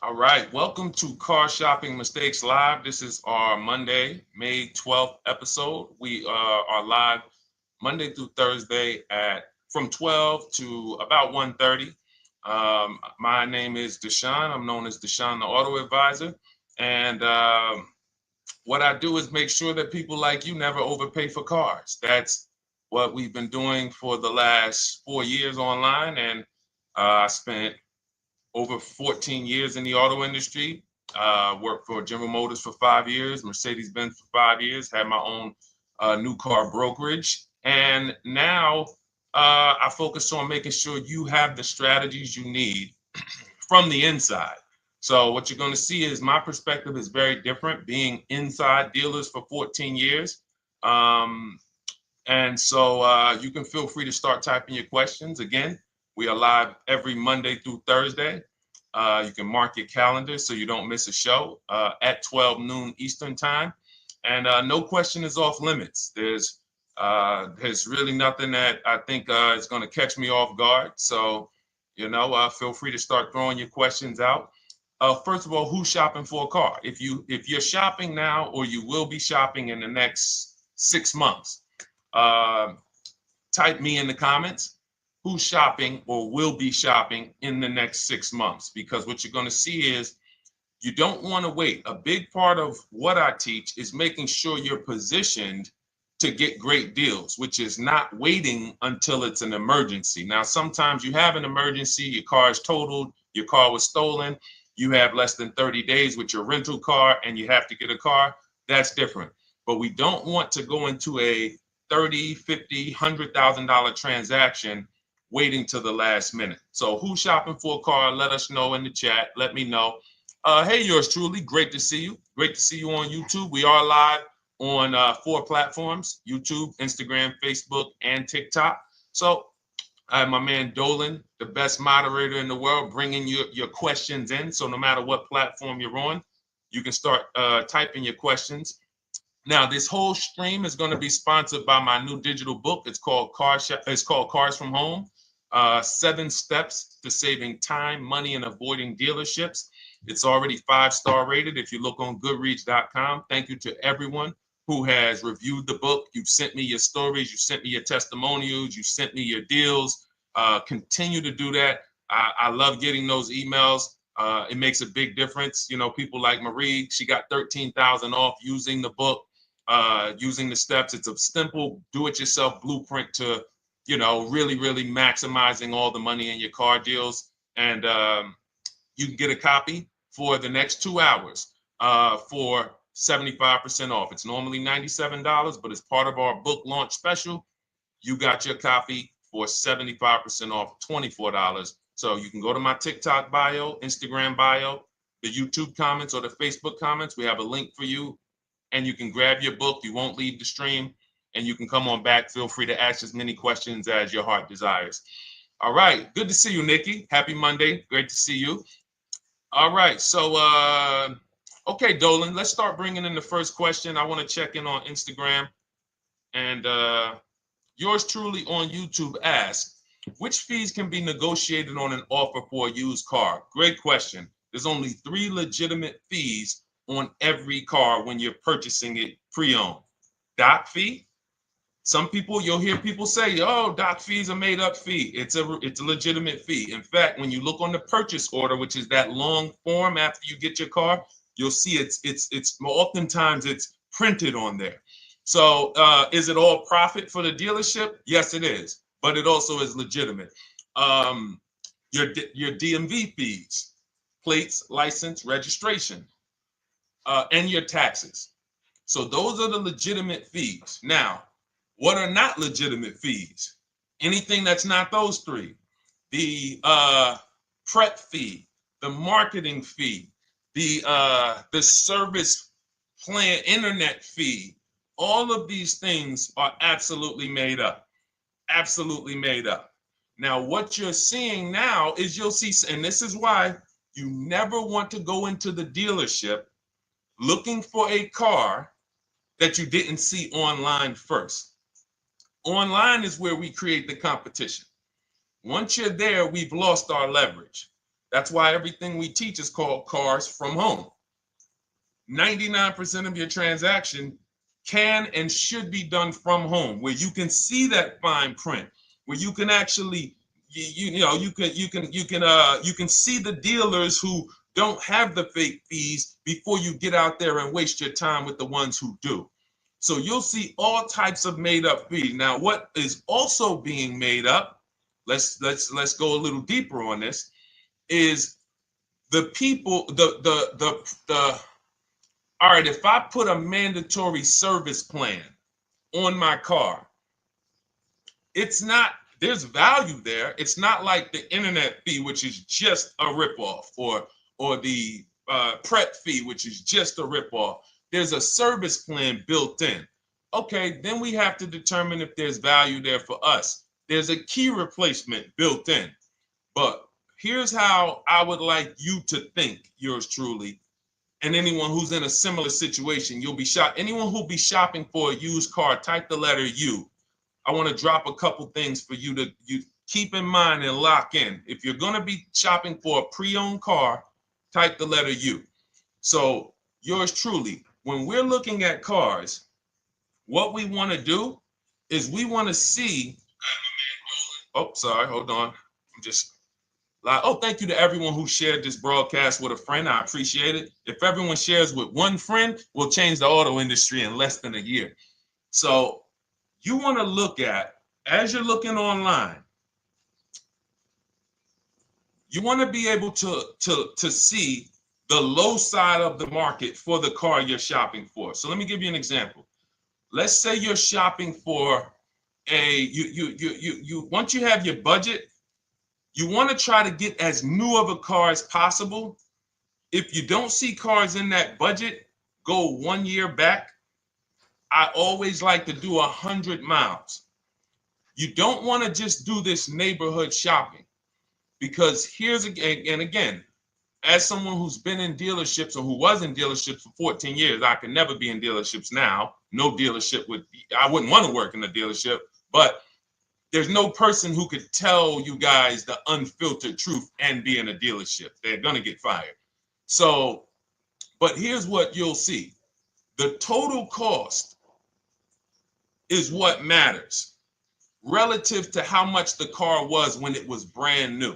All right, welcome to Car Shopping Mistakes Live. This is our Monday, May 12th episode. We are live Monday through Thursday at from 12 to about 1:30. My name is Deshone. I'm known as Deshone the Auto Advisor. And what I do is make sure that people like you never overpay for cars. That's what we've been doing for the last 4 years online. And I spent over 14 years in the auto industry. Worked for General Motors for 5 years, Mercedes-Benz for 5 years, had my own new car brokerage. And now I focus on making sure you have the strategies you need from the inside. So what you're going to see is my perspective is very different, being inside dealers for 14 years. Um, and so you can feel free to start typing your questions. Again, we are live every Monday through Thursday. You can mark your calendar so you don't miss a show at 12 noon Eastern time. And no question is off limits. There's really nothing that I think is going to catch me off guard. So, feel free to start throwing your questions out. First of all, who's shopping for a car? If you're shopping now or you will be shopping in the next 6 months, uh, type me in the comments who's shopping or will be shopping in the next 6 months, because what you're going to see is you don't want to wait. A big part of what I teach is making sure you're positioned to get great deals, which is not waiting until it's an emergency. Now, sometimes you have an emergency, your car is totaled, your car was stolen, you have less than 30 days with your rental car and you have to get a car. That's different. But we don't want to go into a 30, 50, $100,000 transaction waiting to the last minute. So who's shopping for a car? Let us know in the chat. Let me know. Hey, yours truly. Great to see you. Great to see you on YouTube. We are live on 4 platforms: YouTube, Instagram, Facebook, and TikTok. So I have my man Dolan, the best moderator in the world, bringing your questions in. So no matter what platform you're on, you can start typing your questions. Now, this whole stream is going to be sponsored by my new digital book. It's called Cars from Home: 7 Steps to Saving Time, Money, and Avoiding Dealerships. It's already 5-star rated if you look on Goodreads.com. Thank you to everyone who has reviewed the book. You've sent me your stories, you sent me your testimonials, you sent me your deals. Continue to do that. I love getting those emails. It makes a big difference. People like Marie, she got 13,000 off using the book, using the steps. It's a simple do-it-yourself blueprint to, really, really maximizing all the money in your car deals. And you can get a copy for the next 2 hours for 75% off. It's normally $97, but as part of our book launch special, you got your copy for 75% off, $24. So you can go to my TikTok bio, Instagram bio, the YouTube comments, or the Facebook comments. We have a link for you, and you can grab your book. You won't leave the stream, and you can come on back. Feel free to ask as many questions as your heart desires. All right. Good to see you, Nikki. Happy Monday. Great to see you. All right. So, okay, Dolan, let's start bringing in the first question. I want to check in on Instagram. And yours truly on YouTube asks, which fees can be negotiated on an offer for a used car? Great question. There's only 3 legitimate fees on every car when you're purchasing it pre-owned. Doc fee. Some people, you'll hear people say, "Oh, doc fees are made up fee." It's a legitimate fee. In fact, when you look on the purchase order, which is that long form after you get your car, you'll see it's oftentimes it's printed on there. So is it all profit for the dealership? Yes, it is, but it also is legitimate. Um, your DMV fees, plates, license, registration, and your taxes. So those are the legitimate fees. Now, what are not legitimate fees? Anything that's not those 3. The prep fee, the marketing fee, the service plan, internet fee. All of these things are absolutely made up. Absolutely made up. Now, what you're seeing now is you'll see, and this is why you never want to go into the dealership looking for a car that you didn't see online first. Online is where we create the competition. Once you're there, we've lost our leverage. That's why everything we teach is called Cars from Home. 99% of your transaction can and should be done from home, where you can see that fine print, where you can actually you can see the dealers who don't have the fake fees before you get out there and waste your time with the ones who do. So you'll see all types of made up fees. Now, what is also being made up, let's go a little deeper on this, is the people, the all right, if I put a mandatory service plan on my car, it's not, there's value there. It's not like the internet fee, which is just a ripoff, or the prep fee, which is just a ripoff. There's a service plan built in. Okay, then we have to determine if there's value there for us. There's a key replacement built in. But here's how I would like you to think, yours truly, and anyone who's in a similar situation. You'll be shocked. Anyone who'll be shopping for a used car, type the letter U. I want to drop a couple things for you to keep in mind and lock in. If you're going to be shopping for a pre-owned car, type the letter U. So yours truly, when we're looking at cars, what we want to do is we want to see, oh, sorry, hold on. I'm just, oh, thank you to everyone who shared this broadcast with a friend. I appreciate it. If everyone shares with one friend, we'll change the auto industry in less than a year. So you want to look at, as you're looking online, you want to be able to see the low side of the market for the car you're shopping for. So let me give you an example. Let's say you're shopping for once you have your budget, you want to try to get as new of a car as possible. If you don't see cars in that budget, go 1 year back. I always like to do 100 miles. You don't want to just do this neighborhood shopping, because here's again, as someone who's been in dealerships or who was in dealerships for 14 years, I can never be in dealerships now. No dealership I wouldn't want to work in a dealership, but there's no person who could tell you guys the unfiltered truth and be in a dealership. They're going to get fired. So, but here's what you'll see. The total cost is what matters relative to how much the car was when it was brand new.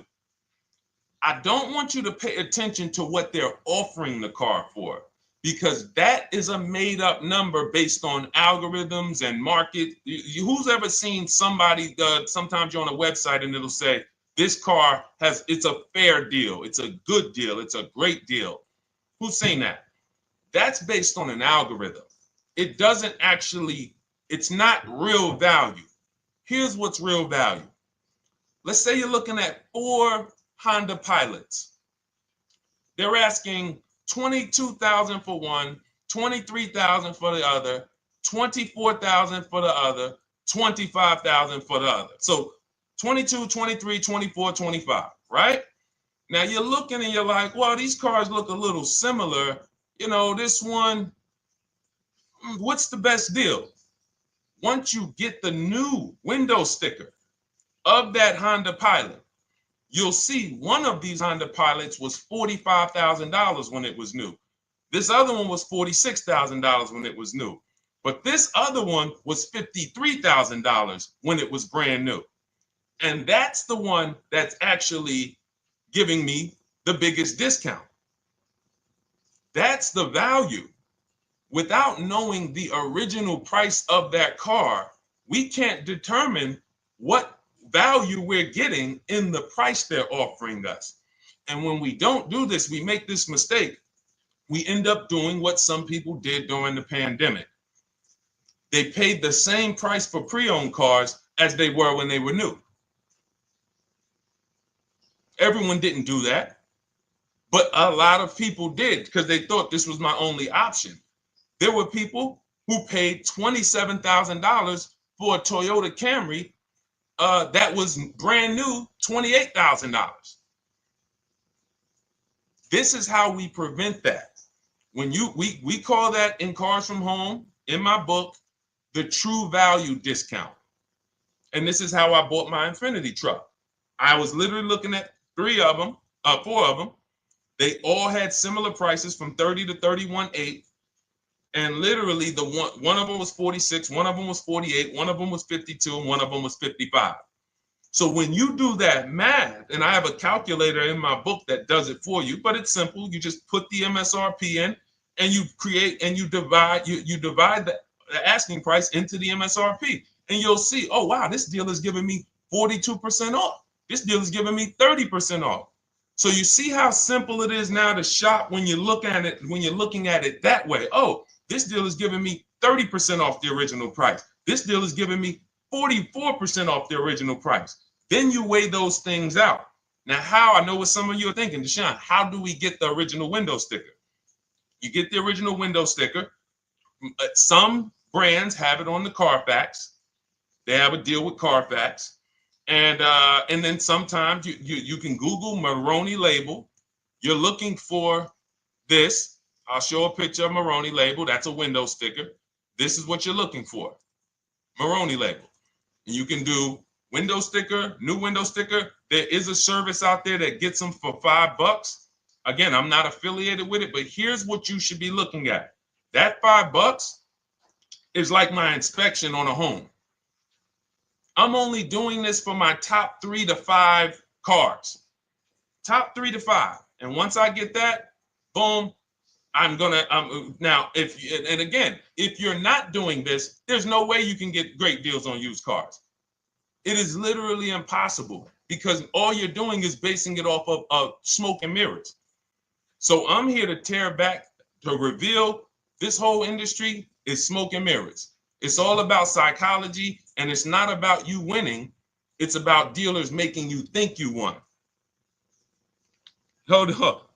I don't want you to pay attention to what they're offering the car for, because that is a made up number based on algorithms and market. Who's ever seen somebody, sometimes you're on a website and it'll say, this car it's a fair deal, it's a good deal, it's a great deal. Who's seen that? That's based on an algorithm. It doesn't actually, it's not real value. Here's what's real value. Let's say you're looking at 4 Honda Pilots. They're asking $22,000 for one, $23,000 for the other, $24,000 for the other, $25,000 for the other. So 22, 23, 24, 25, right? Now you're looking and you're like, well, these cars look a little similar. You know, this one, what's the best deal? Once you get the new window sticker of that Honda Pilot, you'll see one of these Honda Pilots was $45,000 when it was new. This other one was $46,000 when it was new. But this other one was $53,000 when it was brand new. And that's the one that's actually giving me the biggest discount. That's the value. Without knowing the original price of that car, we can't determine what value we're getting in the price they're offering us. And when we don't do this, we make this mistake. We end up doing what some people did during the pandemic. They paid the same price for pre-owned cars as they were when they were new. Everyone didn't do that, but a lot of people did because they thought this was my only option. There were people who paid $27,000 for a Toyota Camry that was brand new, $28,000. This is how we prevent that. When we call that in Cars from Home, in my book, the true value discount. And this is how I bought my Infiniti truck. I was literally looking at 3 of them. 4 of them. They all had similar prices from 30 to 31.8. And literally one of them was 46, one of them was 48, one of them was 52, and one of them was 55. So when you do that math, and I have a calculator in my book that does it for you, but it's simple. You just put the MSRP in and you create and you divide the asking price into the MSRP. And you'll see, oh wow, this deal is giving me 42% off. This deal is giving me 30% off. So you see how simple it is now to shop when you look at it, when you're looking at it that way. Oh, this deal is giving me 30% off the original price. This deal is giving me 44% off the original price. Then you weigh those things out. Now, how? I know what some of you are thinking, Deshone, how do we get the original window sticker? You get the original window sticker. Some brands have it on the Carfax. They have a deal with Carfax. And then sometimes you can Google Maroney label. You're looking for this. I'll show a picture of Maroney label. That's a window sticker. This is what you're looking for. Maroney label. And you can do window sticker, new window sticker. There is a service out there that gets them for $5. Again, I'm not affiliated with it, but here's what you should be looking at. That $5 is like my inspection on a home. I'm only doing this for my top 3 to 5 cars. Top 3 to 5. And once I get that, boom, I'm gonna now if you're not doing this, there's no way you can get great deals on used cars. It is literally impossible because all you're doing is basing it off of smoke and mirrors. So I'm here to tear back, to reveal this whole industry is smoke and mirrors. It's all about psychology, and it's not about you winning. It's about dealers making you think you won. Hold up.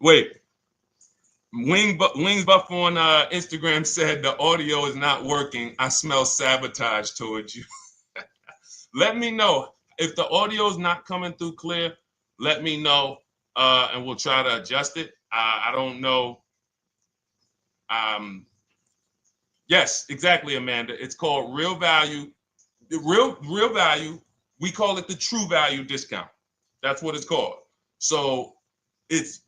Wait. Wings Buff on Instagram said the audio is not working. I smell sabotage towards you. Let me know if the audio is not coming through clear. Let me know, and we'll try to adjust it. I don't know. Yes, exactly, Amanda. It's called real value. Real value. We call it the true value discount. That's what it's called. So it's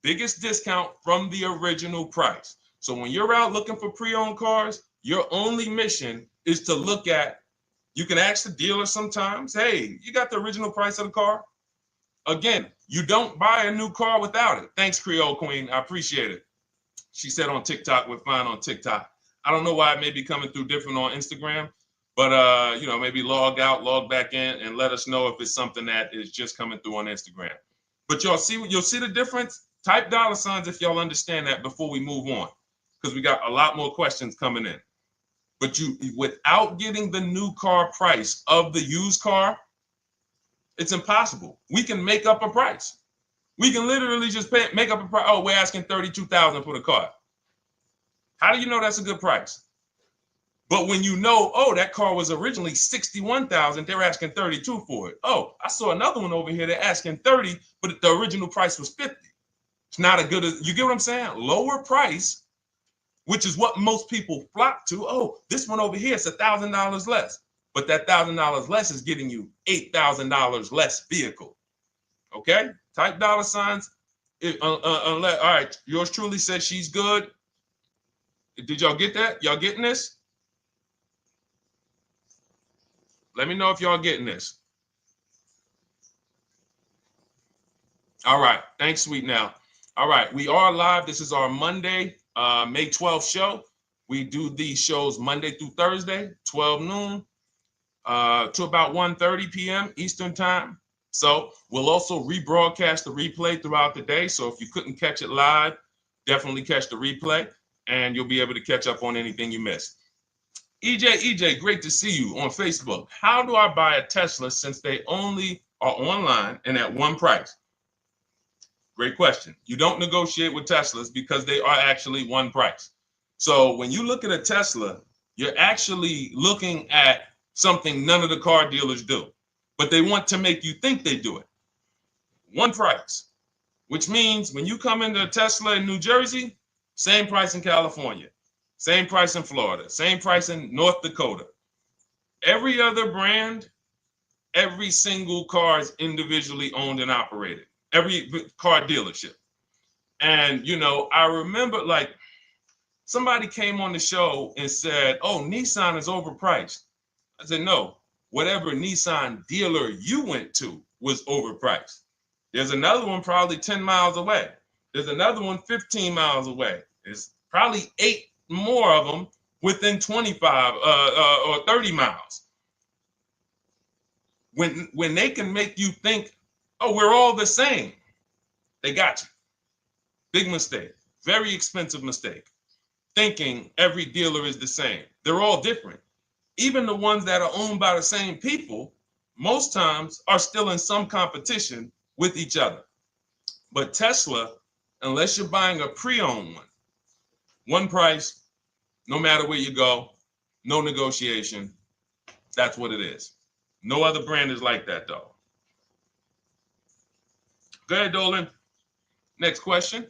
biggest discount from the original price. So when you're out looking for pre-owned cars, your only mission is to look at, you can ask the dealer sometimes, hey, you got the original price of the car? Again, you don't buy a new car without it. Thanks, Creole Queen. I appreciate it. She said on TikTok, we're fine on TikTok. I don't know why it may be coming through different on Instagram, but maybe log out, log back in, and let us know if it's something that is just coming through on Instagram. But you'll see the difference. Type $ if y'all understand that before we move on, because we got a lot more questions coming in. But without getting the new car price of the used car, it's impossible. We can make up a price. We can literally just make up a price. Oh, we're asking $32,000 for the car. How do you know that's a good price? But when you know, oh, that car was originally $61,000, they're asking $32,000 for it. Oh, I saw another one over here. They're asking $30,000, but the original price was $50,000. It's not a good, you get what I'm saying? Lower price, which is what most people flock to. Oh, this one over here is $1,000 less. But that $1,000 less is getting you $8,000 less vehicle. Okay? Type $. All right, yours truly said she's good. Did y'all get that? Y'all getting this? Let me know if y'all getting this. All right. Thanks, Sweet Now. All right. We are live. This is our Monday, May 12th show. We do these shows Monday through Thursday, 12 noon to about 1:30 p.m. Eastern time. So we'll also rebroadcast the replay throughout the day. So if you couldn't catch it live, definitely catch the replay and you'll be able to catch up on anything you missed. EJ, great to see you on Facebook. How do I buy a Tesla since they only are online and at one price? Great question. You don't negotiate with Teslas because they are actually one price. So when you look at a Tesla, you're actually looking at something none of the car dealers do, but they want to make you think they do it. One price, which means when you come into a Tesla in New Jersey, same price in California, same price in Florida, same price in North Dakota. Every other brand Every single car is individually owned and operated. Every car dealership. And, I remember like somebody came on the show and said, oh, Nissan is overpriced. I said, no, whatever Nissan dealer you went to was overpriced. There's another one probably 10 miles away. There's another one 15 miles away. There's probably 8 more of them within 25 or 30 miles. When they can make you think, oh, we're all the same, they got you. Big mistake. Very expensive mistake. Thinking every dealer is the same. They're all different. Even the ones that are owned by the same people, most times are still in some competition with each other. But Tesla, unless you're buying a pre-owned one price, no matter where you go, no negotiation. That's what it is. No other brand is like that, though. Go ahead, Dolan. Next question.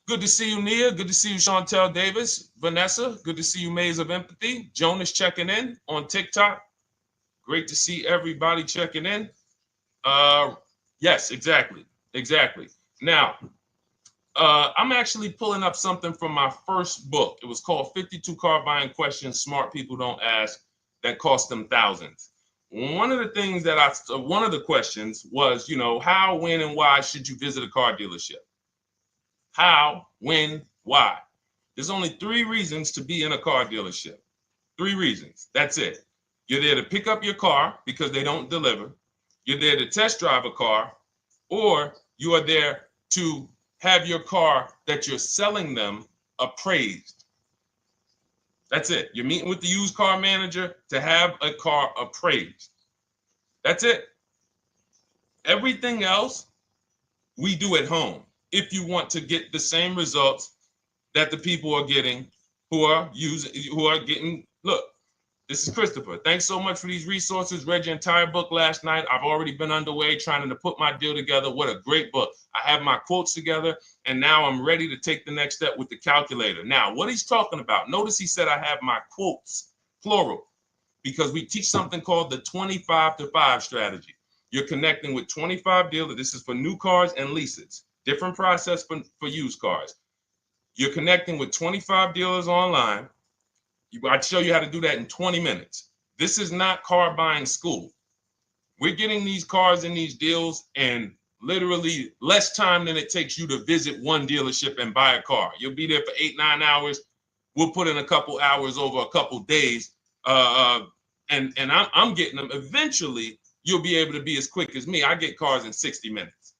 Good to see you, Nia. Good to see you, Chantel Davis. Vanessa, good to see you, Maze of Empathy. Jonas checking in on TikTok. Great to see everybody checking in. Yes, exactly. Now, I'm actually pulling up something from my first book. It was called 52 Car Buying Questions Smart People Don't Ask that cost them thousands. One of the questions was, how, when, and why should you visit a car dealership? How, when, why? There's only 3 reasons to be in a car dealership. 3 reasons. That's it. You're there to pick up your car because they don't deliver. You're there to test drive a car, or you are there to have your car that you're selling them appraised. That's it. You're meeting with the used car manager to have a car appraised. That's it. Everything else we do at home if you want to get the same results that the people are getting who are getting. Look, this is Christopher. Thanks so much for these resources. Read your entire book last night. I've already been underway trying to put my deal together. What a great book. I have my quotes together, and now I'm ready to take the next step with the calculator. Now, what he's talking about, notice he said I have my quotes, plural, because we teach something called the 25 to 5 strategy. You're connecting with 25 dealers. This is for new cars and leases. Different process for used cars. You're connecting with 25 dealers online. I'd show you how to do that in 20 minutes. This is not car buying school. We're getting these cars and these deals in literally less time than it takes you to visit one dealership and buy a car. You'll be there for 8-9 hours. We'll put in a couple hours over a couple days. And I'm getting them. Eventually, you'll be able to be as quick as me. I get cars in 60 minutes.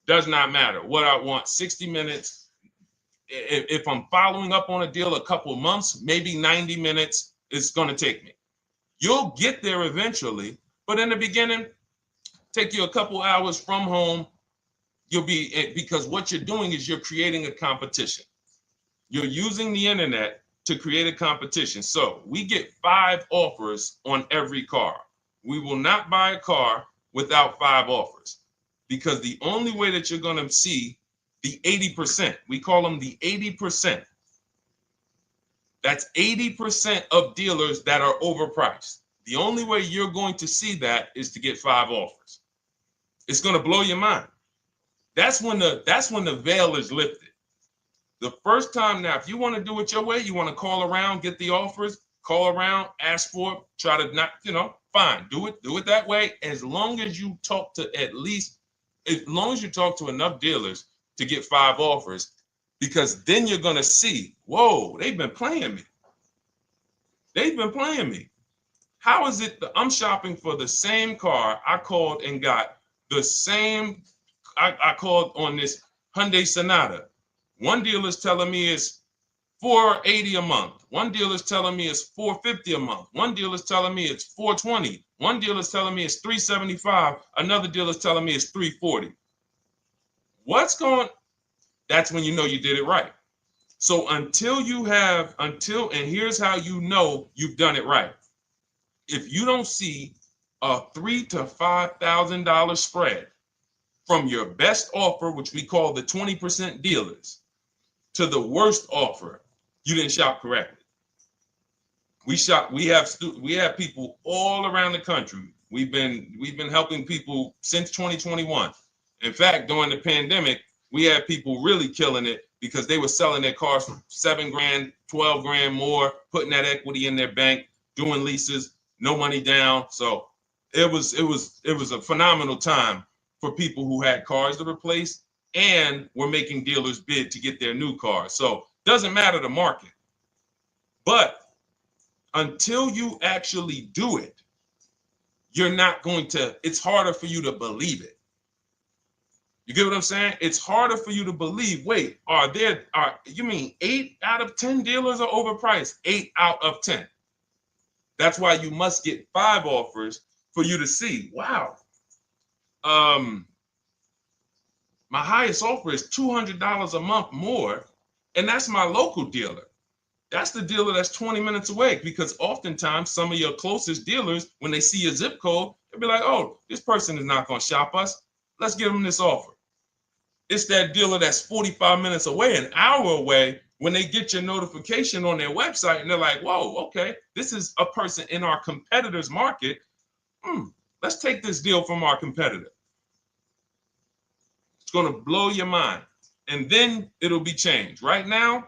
Does not matter what I want. 60 minutes. If I'm following up on a deal a couple months, maybe 90 minutes is going to take me. You'll get there eventually, but in the beginning, take you a couple hours from home. Because what you're doing is you're creating a competition. You're using the internet to create a competition. So we get 5 offers on every car. We will not buy a car without 5 offers, because the only way that you're going to see the 80%, we call them the 80%. That's 80% of dealers that are overpriced. The only way you're going to see that is to get 5 offers. It's going to blow your mind. That's when the veil is lifted. The first time now, if you want to do it your way, you want to call around, get the offers, call around, ask for it, try to not, fine, do it that way. As long as you talk to enough dealers to get 5 offers, because then you're going to see, whoa, they've been playing me. How is it that I'm shopping for the same car? I called and got the same. I called on this Hyundai Sonata. One dealer's telling me it's $480 a month. One dealer's telling me it's $450 a month. One dealer's telling me it's $420. One dealer's telling me it's $375. Another dealer's telling me it's $340. That's when you know you did it right. So and here's how you know you've done it right. If you don't see a $3,000 to $5,000 spread from your best offer, which we call the 20% dealers, to the worst offer, you didn't shop correctly. We have people all around the country. We've been helping people since 2021. In fact, during the pandemic, we had people really killing it because they were selling their cars for 7 grand, 12 grand more, putting that equity in their bank, doing leases, no money down. So it was a phenomenal time for people who had cars to replace and were making dealers bid to get their new cars. So doesn't matter the market. But until you actually do it, you're not going to, it's harder for you to believe it. You get what I'm saying? It's harder for you to believe, wait, you mean 8 out of 10 dealers are overpriced? 8 out of 10. That's why you must get 5 offers for you to see, wow. My highest offer is $200 a month more, and that's my local dealer. That's the dealer that's 20 minutes away, because oftentimes some of your closest dealers, when they see your zip code, they'll be like, oh, this person is not going to shop us. Let's give them this offer. It's that dealer that's 45 minutes away, an hour away, when they get your notification on their website and they're like, whoa, okay, this is a person in our competitor's market. Let's take this deal from our competitor. It's going to blow your mind. And then it'll be changed. Right now,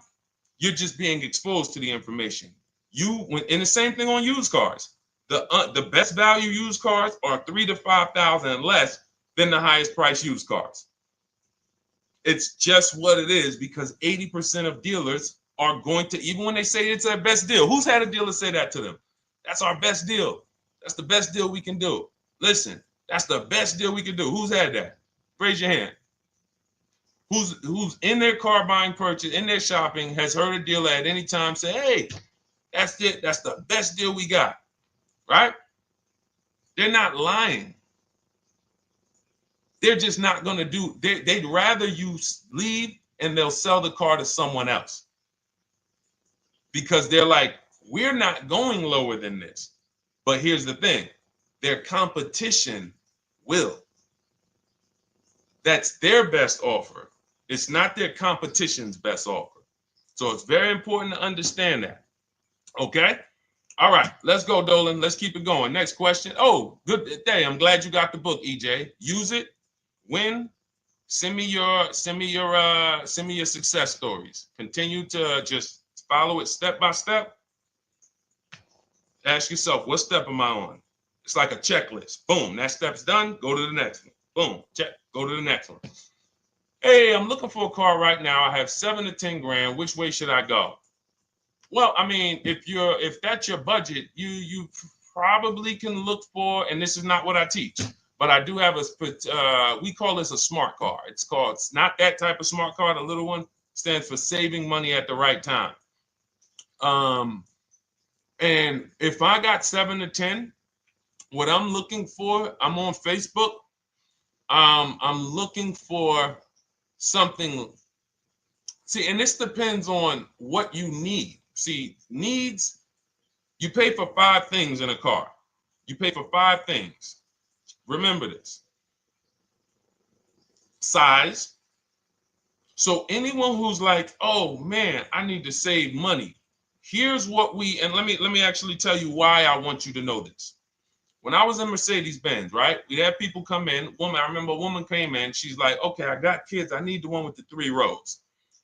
you're just being exposed to the information. And the same thing on used cars. The best value used cars are $3,000 to $5,000 less than the highest price used cars. It's just what it is, because 80% of dealers are going to, even when they say it's their best deal, who's had a dealer say that to them? That's our best deal. That's the best deal we can do. Listen, that's the best deal we can do. Who's had that? Raise your hand. Who's in their car buying purchase, in their shopping, has heard a dealer at any time say, hey, that's it. That's the best deal we got, right? They're not lying. They're just not going to do, they'd rather you leave and they'll sell the car to someone else, because they're like, we're not going lower than this. But here's the thing, their competition will. That's their best offer. It's not their competition's best offer. So it's very important to understand that. Okay? All right, let's go, Dolan. Let's keep it going. Next question. Oh, good day. I'm glad you got the book, EJ. Use it. Win. Send me your success stories. Continue to just follow it step by step. Ask yourself, what step am I on? It's like a checklist. Boom, that step's done. Go to the next one. Boom, check. Go to the next one. Hey, I'm looking for a car right now. I have 7 to 10 grand. Which way should I go? Well, I mean, if that's your budget, you probably can look for, and this is not what I teach, but I do have we call this a smart car. It's not that type of smart car. The little one stands for saving money at the right time. And if I got 7 to 10, what I'm looking for, I'm on Facebook. I'm looking for something. See, and this depends on what you need. See, needs, you pay for 5 things in a car. You pay for 5 things. Remember this. Size. So anyone who's like, oh man, I need to save money. Here's what and let me actually tell you why I want you to know this. When I was in Mercedes-Benz, right? We had people come in. I remember a woman came in. She's like, okay, I got kids. I need the one with the 3 rows.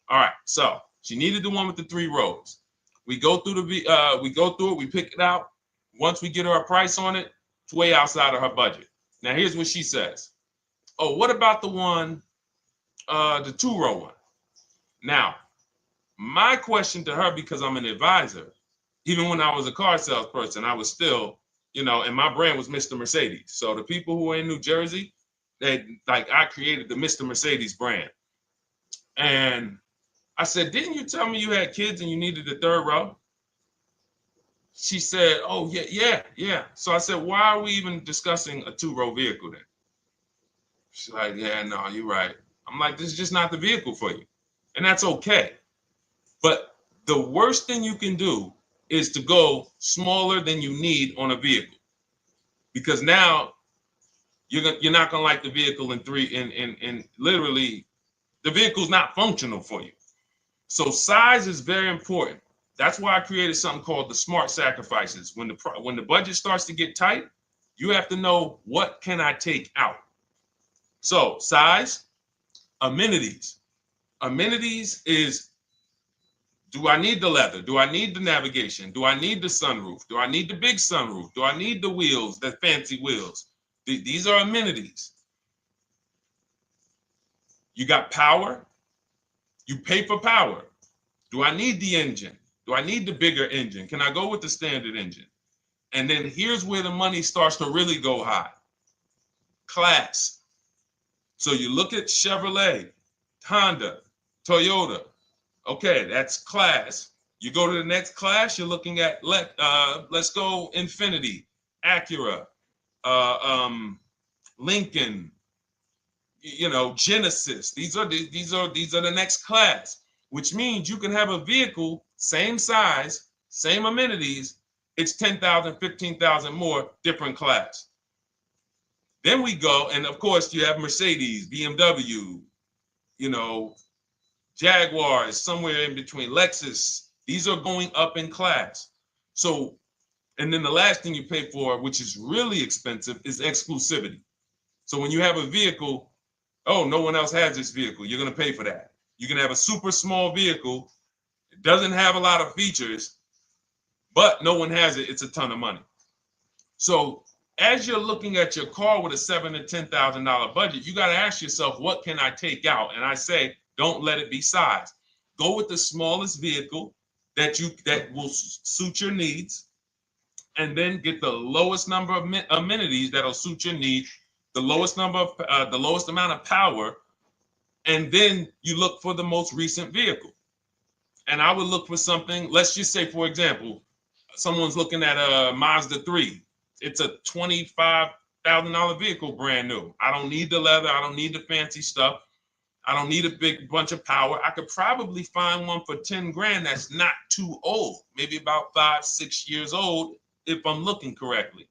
All right. So she needed the one with the 3 rows. We go through it. We pick it out. Once we get her a price on it, it's way outside of her budget. Now, here's what she says. Oh, what about the one, the 2-row one? Now, my question to her, because I'm an advisor, even when I was a car salesperson, I was still, and my brand was Mr. Mercedes. So the people who are in New Jersey, I created the Mr. Mercedes brand. And I said, didn't you tell me you had kids and you needed the 3rd row? She said, oh, yeah. So I said, why are we even discussing a 2-row vehicle then? She's like, yeah, no, you're right. I'm like, this is just not the vehicle for you. And that's okay. But the worst thing you can do is to go smaller than you need on a vehicle, because now you're not gonna like the vehicle in literally the vehicle's not functional for you. So size is very important. That's why I created something called the smart sacrifices. When the budget starts to get tight, You have to know, what can I take out? So size, amenities. Amenities is, do I need the leather? Do I need the navigation? Do I need the sunroof? Do I need the big sunroof? Do I need the wheels, the fancy wheels? These are amenities. You got power. You pay for power. Do I need the engine? Do I need the bigger engine? Can I go with the standard engine? And then here's where the money starts to really go high. Class. So you look at Chevrolet, Honda, Toyota. Okay, that's class. You go to the next class, you're looking at, let's go Infiniti, Acura, Lincoln, Genesis. These are the next class, which means you can have a vehicle, same size, same amenities. It's 10,000, 15,000 more, different class. Then we go, and of course you have Mercedes, BMW, Jaguars, somewhere in between, Lexus. These are going up in class. So, and then the last thing you pay for, which is really expensive, is exclusivity. So when you have a vehicle, oh, no one else has this vehicle, you're going to pay for that. You can have a super small vehicle, it doesn't have a lot of features, but no one has it, it's a ton of money. So as you're looking at your car with a $7,000 to $10,000 budget, you got to ask yourself, what can I take out? And I say, don't let it be size. Go with the smallest vehicle that will suit your needs, and then get the lowest number of amenities that'll suit your needs, the lowest amount of power, and then you look for the most recent vehicle. And I would look for something, let's just say, for example, someone's looking at a Mazda 3. It's a $25,000 vehicle, brand new. I don't need the leather. I don't need the fancy stuff. I don't need a big bunch of power. I could probably find one for 10 grand that's not too old, maybe about 5-6 years old, if I'm looking correctly.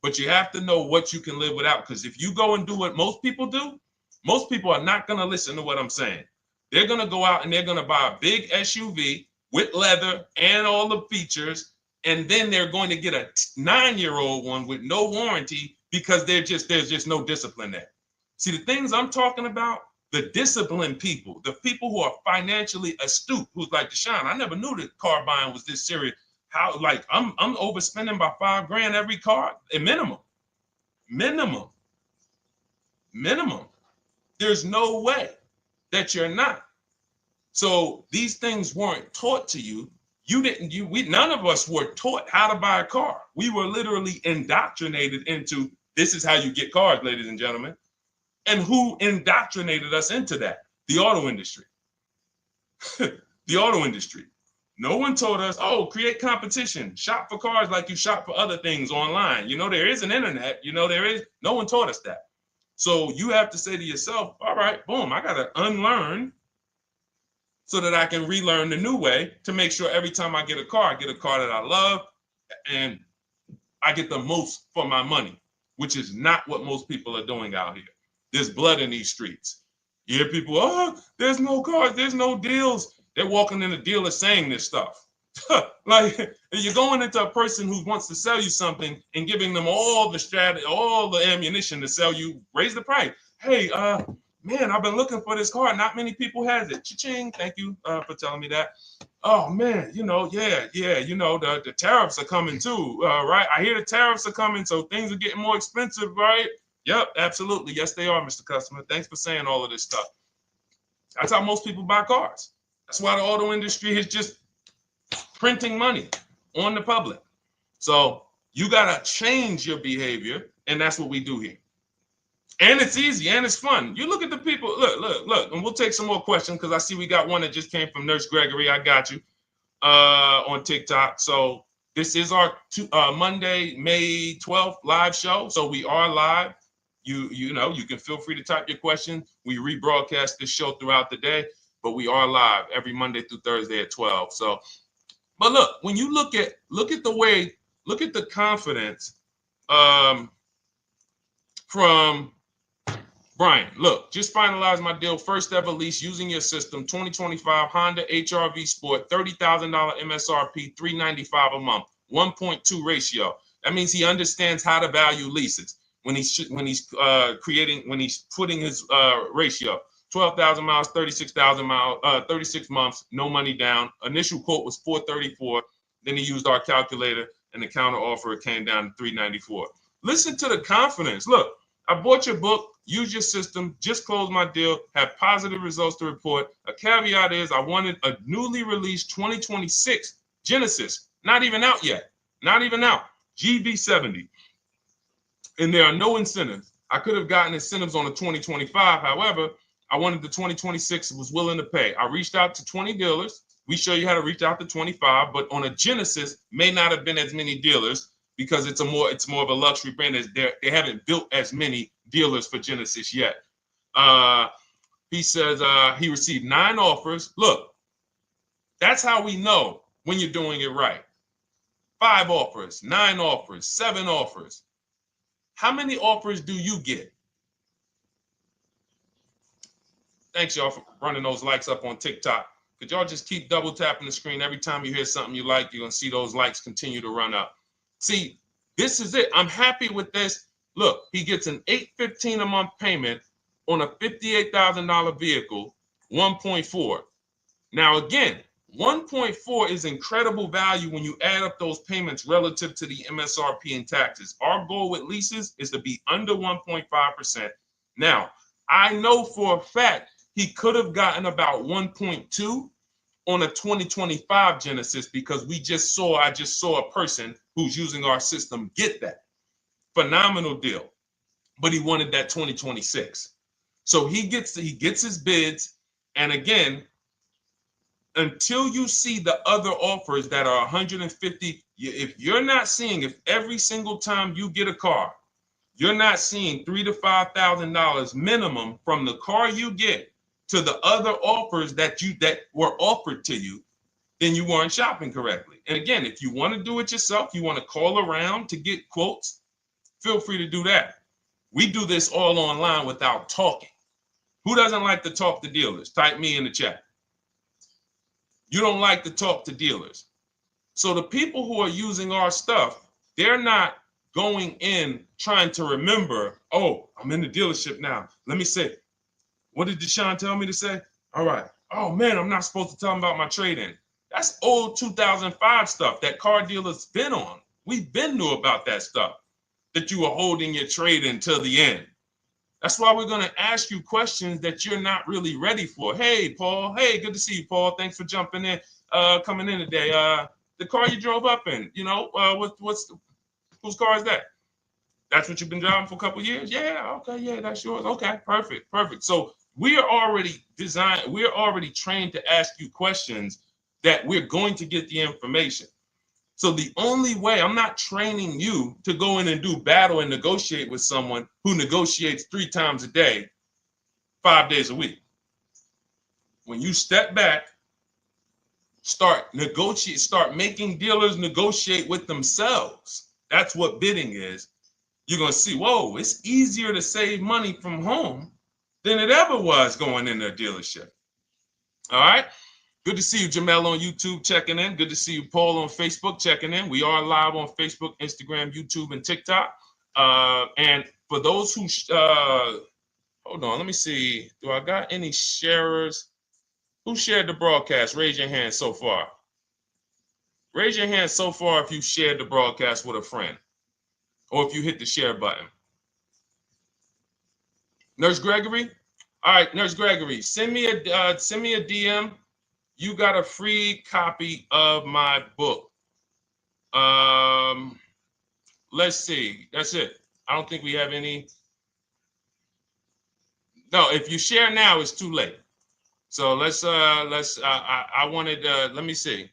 But you have to know what you can live without, because if you go and do what most people do, most people are not going to listen to what I'm saying. They're going to go out and they're going to buy a big SUV with leather and all the features, and then they're going to get a 9-year-old one with no warranty because there's just no discipline there. See, the things I'm talking about, the disciplined people, the people who are financially astute, who's like, Deshone, I never knew that car buying was this serious. How, like, I'm overspending by $5 grand every car, a minimum. There's no way that you're not. So these things weren't taught to you. None of us were taught how to buy a car. We were literally indoctrinated into, this is how you get cars, ladies and gentlemen. And who indoctrinated us into that? The auto industry. The auto industry. No one told us, oh, create competition, shop for cars like you shop for other things online. There is an internet, no one taught us that. So you have to say to yourself, all right, boom, I got to unlearn so that I can relearn the new way to make sure every time I get a car that I love and I get the most for my money, which is not what most people are doing out here. There's blood in these streets. You hear people, oh, there's no cars, there's no deals. They're walking in the dealer saying this stuff. Like, you're going into a person who wants to sell you something and giving them all the strategy, all the ammunition to sell you, raise the price. Hey, man, I've been looking for this car. Not many people has it. Cha-ching, thank you for telling me that. Oh man, the tariffs are coming too, right? I hear the tariffs are coming, so things are getting more expensive, right? Yep, absolutely. Yes, they are, Mr. Customer. Thanks for saying all of this stuff. That's how most people buy cars. That's why the auto industry is just printing money on the public. So you got to change your behavior, and that's what we do here. And it's easy and it's fun. You look at the people, look, and we'll take some more questions because I see we got one that just came from Nurse Gregory. I got you on TikTok. So this is our Monday, May 12th live show. So we are live. You can feel free to type your question. We rebroadcast this show throughout the day, but we are live every Monday through Thursday at 12. So, but look, when you look at the confidence from Brian, look, just finalized my deal. First ever lease using your system, 2025 Honda HR-V Sport, $30,000 MSRP, $395 a month, 1.2 ratio. That means he understands how to value leases when he's putting his ratio. 12,000 miles, 36,000 miles, 36 months, no money down. Initial quote was 434. Then he used our calculator, and the counter offer came down to 394. Listen to the confidence. Look, I bought your book, use your system, just closed my deal, have positive results to report. A caveat is I wanted a newly released 2026 Genesis, not even out yet, not even out, GV70. And there are no incentives. I could have gotten incentives on the 2025. However, I wanted the 2026, was willing to pay. I reached out to 20 dealers. We show you how to reach out to 25, but on a Genesis, may not have been as many dealers because it's more of a luxury brand. They haven't built as many dealers for Genesis yet. He says he received 9 offers. Look, that's how we know when you're doing it right. 5 offers, 9 offers, 7 offers. How many offers do you get? Thanks, y'all, for running those likes up on TikTok. Could y'all just keep double tapping the screen every time you hear something you like? You're going to see those likes continue to run up. See, this is it. I'm happy with this. Look, he gets an $815 a month payment on a $58,000 vehicle, 1.4. Now, again, 1.4 is incredible value when you add up those payments relative to the MSRP and taxes. Our goal with leases is to be under 1.5%. Now, I know for a fact he could have gotten about 1.2 on a 2025 Genesis because I just saw a person who's using our system get that. Phenomenal deal. But he wanted that 2026. So he gets his bids. And again, until you see the other offers that are 150, if every single time you get a car, you're not seeing $3,000 to $5,000 minimum from the car you get to the other offers that were offered to you, then you weren't shopping correctly. And again, if you want to do it yourself, you want to call around to get quotes, feel free to do that. We do this all online without talking. Who doesn't like to talk to dealers? Type me in the chat. You don't like to talk to dealers. So the people who are using our stuff, they're not going in trying to remember, oh, I'm in the dealership now. Let me say, what did Deshone tell me to say? All right. Oh, man, I'm not supposed to tell them about my trade-in. That's old 2005 stuff that car dealers been on. We've been knew about that stuff, that you were holding your trade-in till the end. That's why we're going to ask you questions that you're not really ready for. Hey, Paul. Hey, good to see you, Paul. Thanks for jumping in, coming in today. The car you drove up in, whose car is that? That's what you've been driving for a couple of years? Yeah, okay, yeah, that's yours. Okay, perfect. So we are already trained to ask you questions that we're going to get the information. So the only way, I'm not training you to go in and do battle and negotiate with someone who negotiates 3 times a day, 5 days a week. When you step back, start making dealers negotiate with themselves. That's what bidding is. You're going to see, whoa, it's easier to save money from home than it ever was going in a dealership. All right. Good to see you, Jamel, on YouTube checking in. Good to see you, Paul, on Facebook checking in. We are live on Facebook, Instagram, YouTube, and TikTok. And for those who, hold on, let me see. Do I got any sharers? Who shared the broadcast? Raise your hand so far. Raise your hand so far if you shared the broadcast with a friend or if you hit the share button. Nurse Gregory? All right, Nurse Gregory, send me a DM. You got a free copy of my book. Let's see. That's it. I don't think we have any. No, if you share now, it's too late. So I wanted, let me see.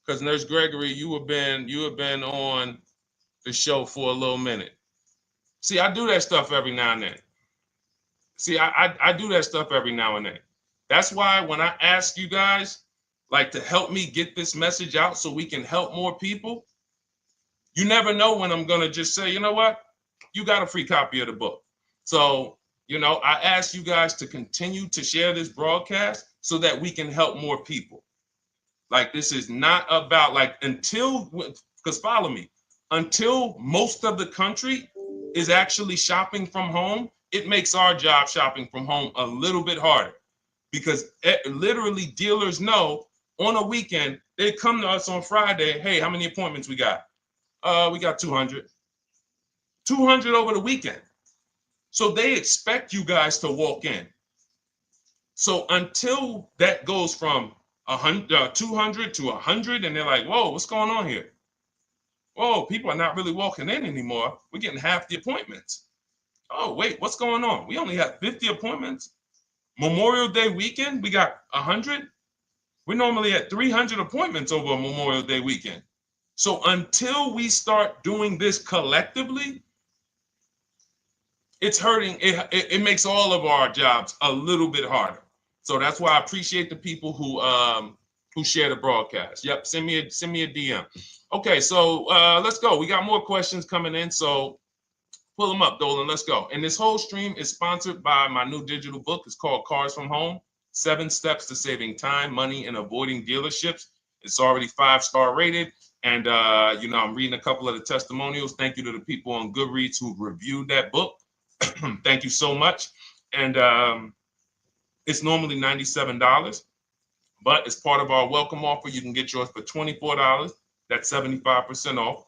Because Nurse Gregory, you have been on the show for a little minute. See, I do that stuff every now and then. I do that stuff every now and then. That's why when I ask you guys, like, to help me get this message out so we can help more people, you never know when I'm going to just say, you know what? You got a free copy of the book. So, I ask you guys to continue to share this broadcast so that we can help more people. Like, this is not about, because follow me. until most of the country is actually shopping from home, it makes our job shopping from home a little bit harder, because literally dealers know on a weekend, they come to us on Friday, hey, how many appointments we got? We got 200. 200 over the weekend. So they expect you guys to walk in. So until that goes from 200 to 100, and they're like, whoa, what's going on here? Whoa, people are not really walking in anymore. We're getting half the appointments. Oh, wait, what's going on? We only have 50 appointments. Memorial Day weekend, we got 100. We're normally at 300 appointments over a Memorial Day weekend. So until we start doing this collectively, it's hurting. It makes all of our jobs a little bit harder. So that's why I appreciate the people who share the broadcast. Yep, send me a DM. Okay, so let's go. We got more questions coming in, so pull them up, Dolan. Let's go. And this whole stream is sponsored by my new digital book. It's called Cars from Home: 7 Steps to Saving Time, Money, and Avoiding Dealerships. It's already 5-star rated. And I'm reading a couple of the testimonials. Thank you to the people on Goodreads who reviewed that book. Thank you so much. And it's normally $97, but as part of our welcome offer, you can get yours for $24. That's 75% off.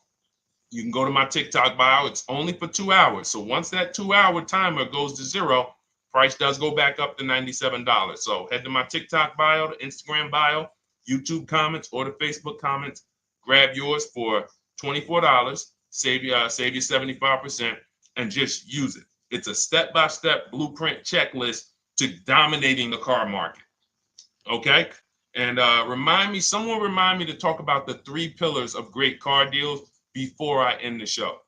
You can go to my TikTok bio. It's only for 2 hours. So once that 2-hour timer goes to zero, price does go back up to $97. So head to my TikTok bio, the Instagram bio, YouTube comments, or the Facebook comments. Grab yours for $24. Save you 75%, and just use it. It's a step-by-step blueprint checklist to dominating the car market. Okay? And someone remind me to talk about the 3 pillars of great car deals before I end the show.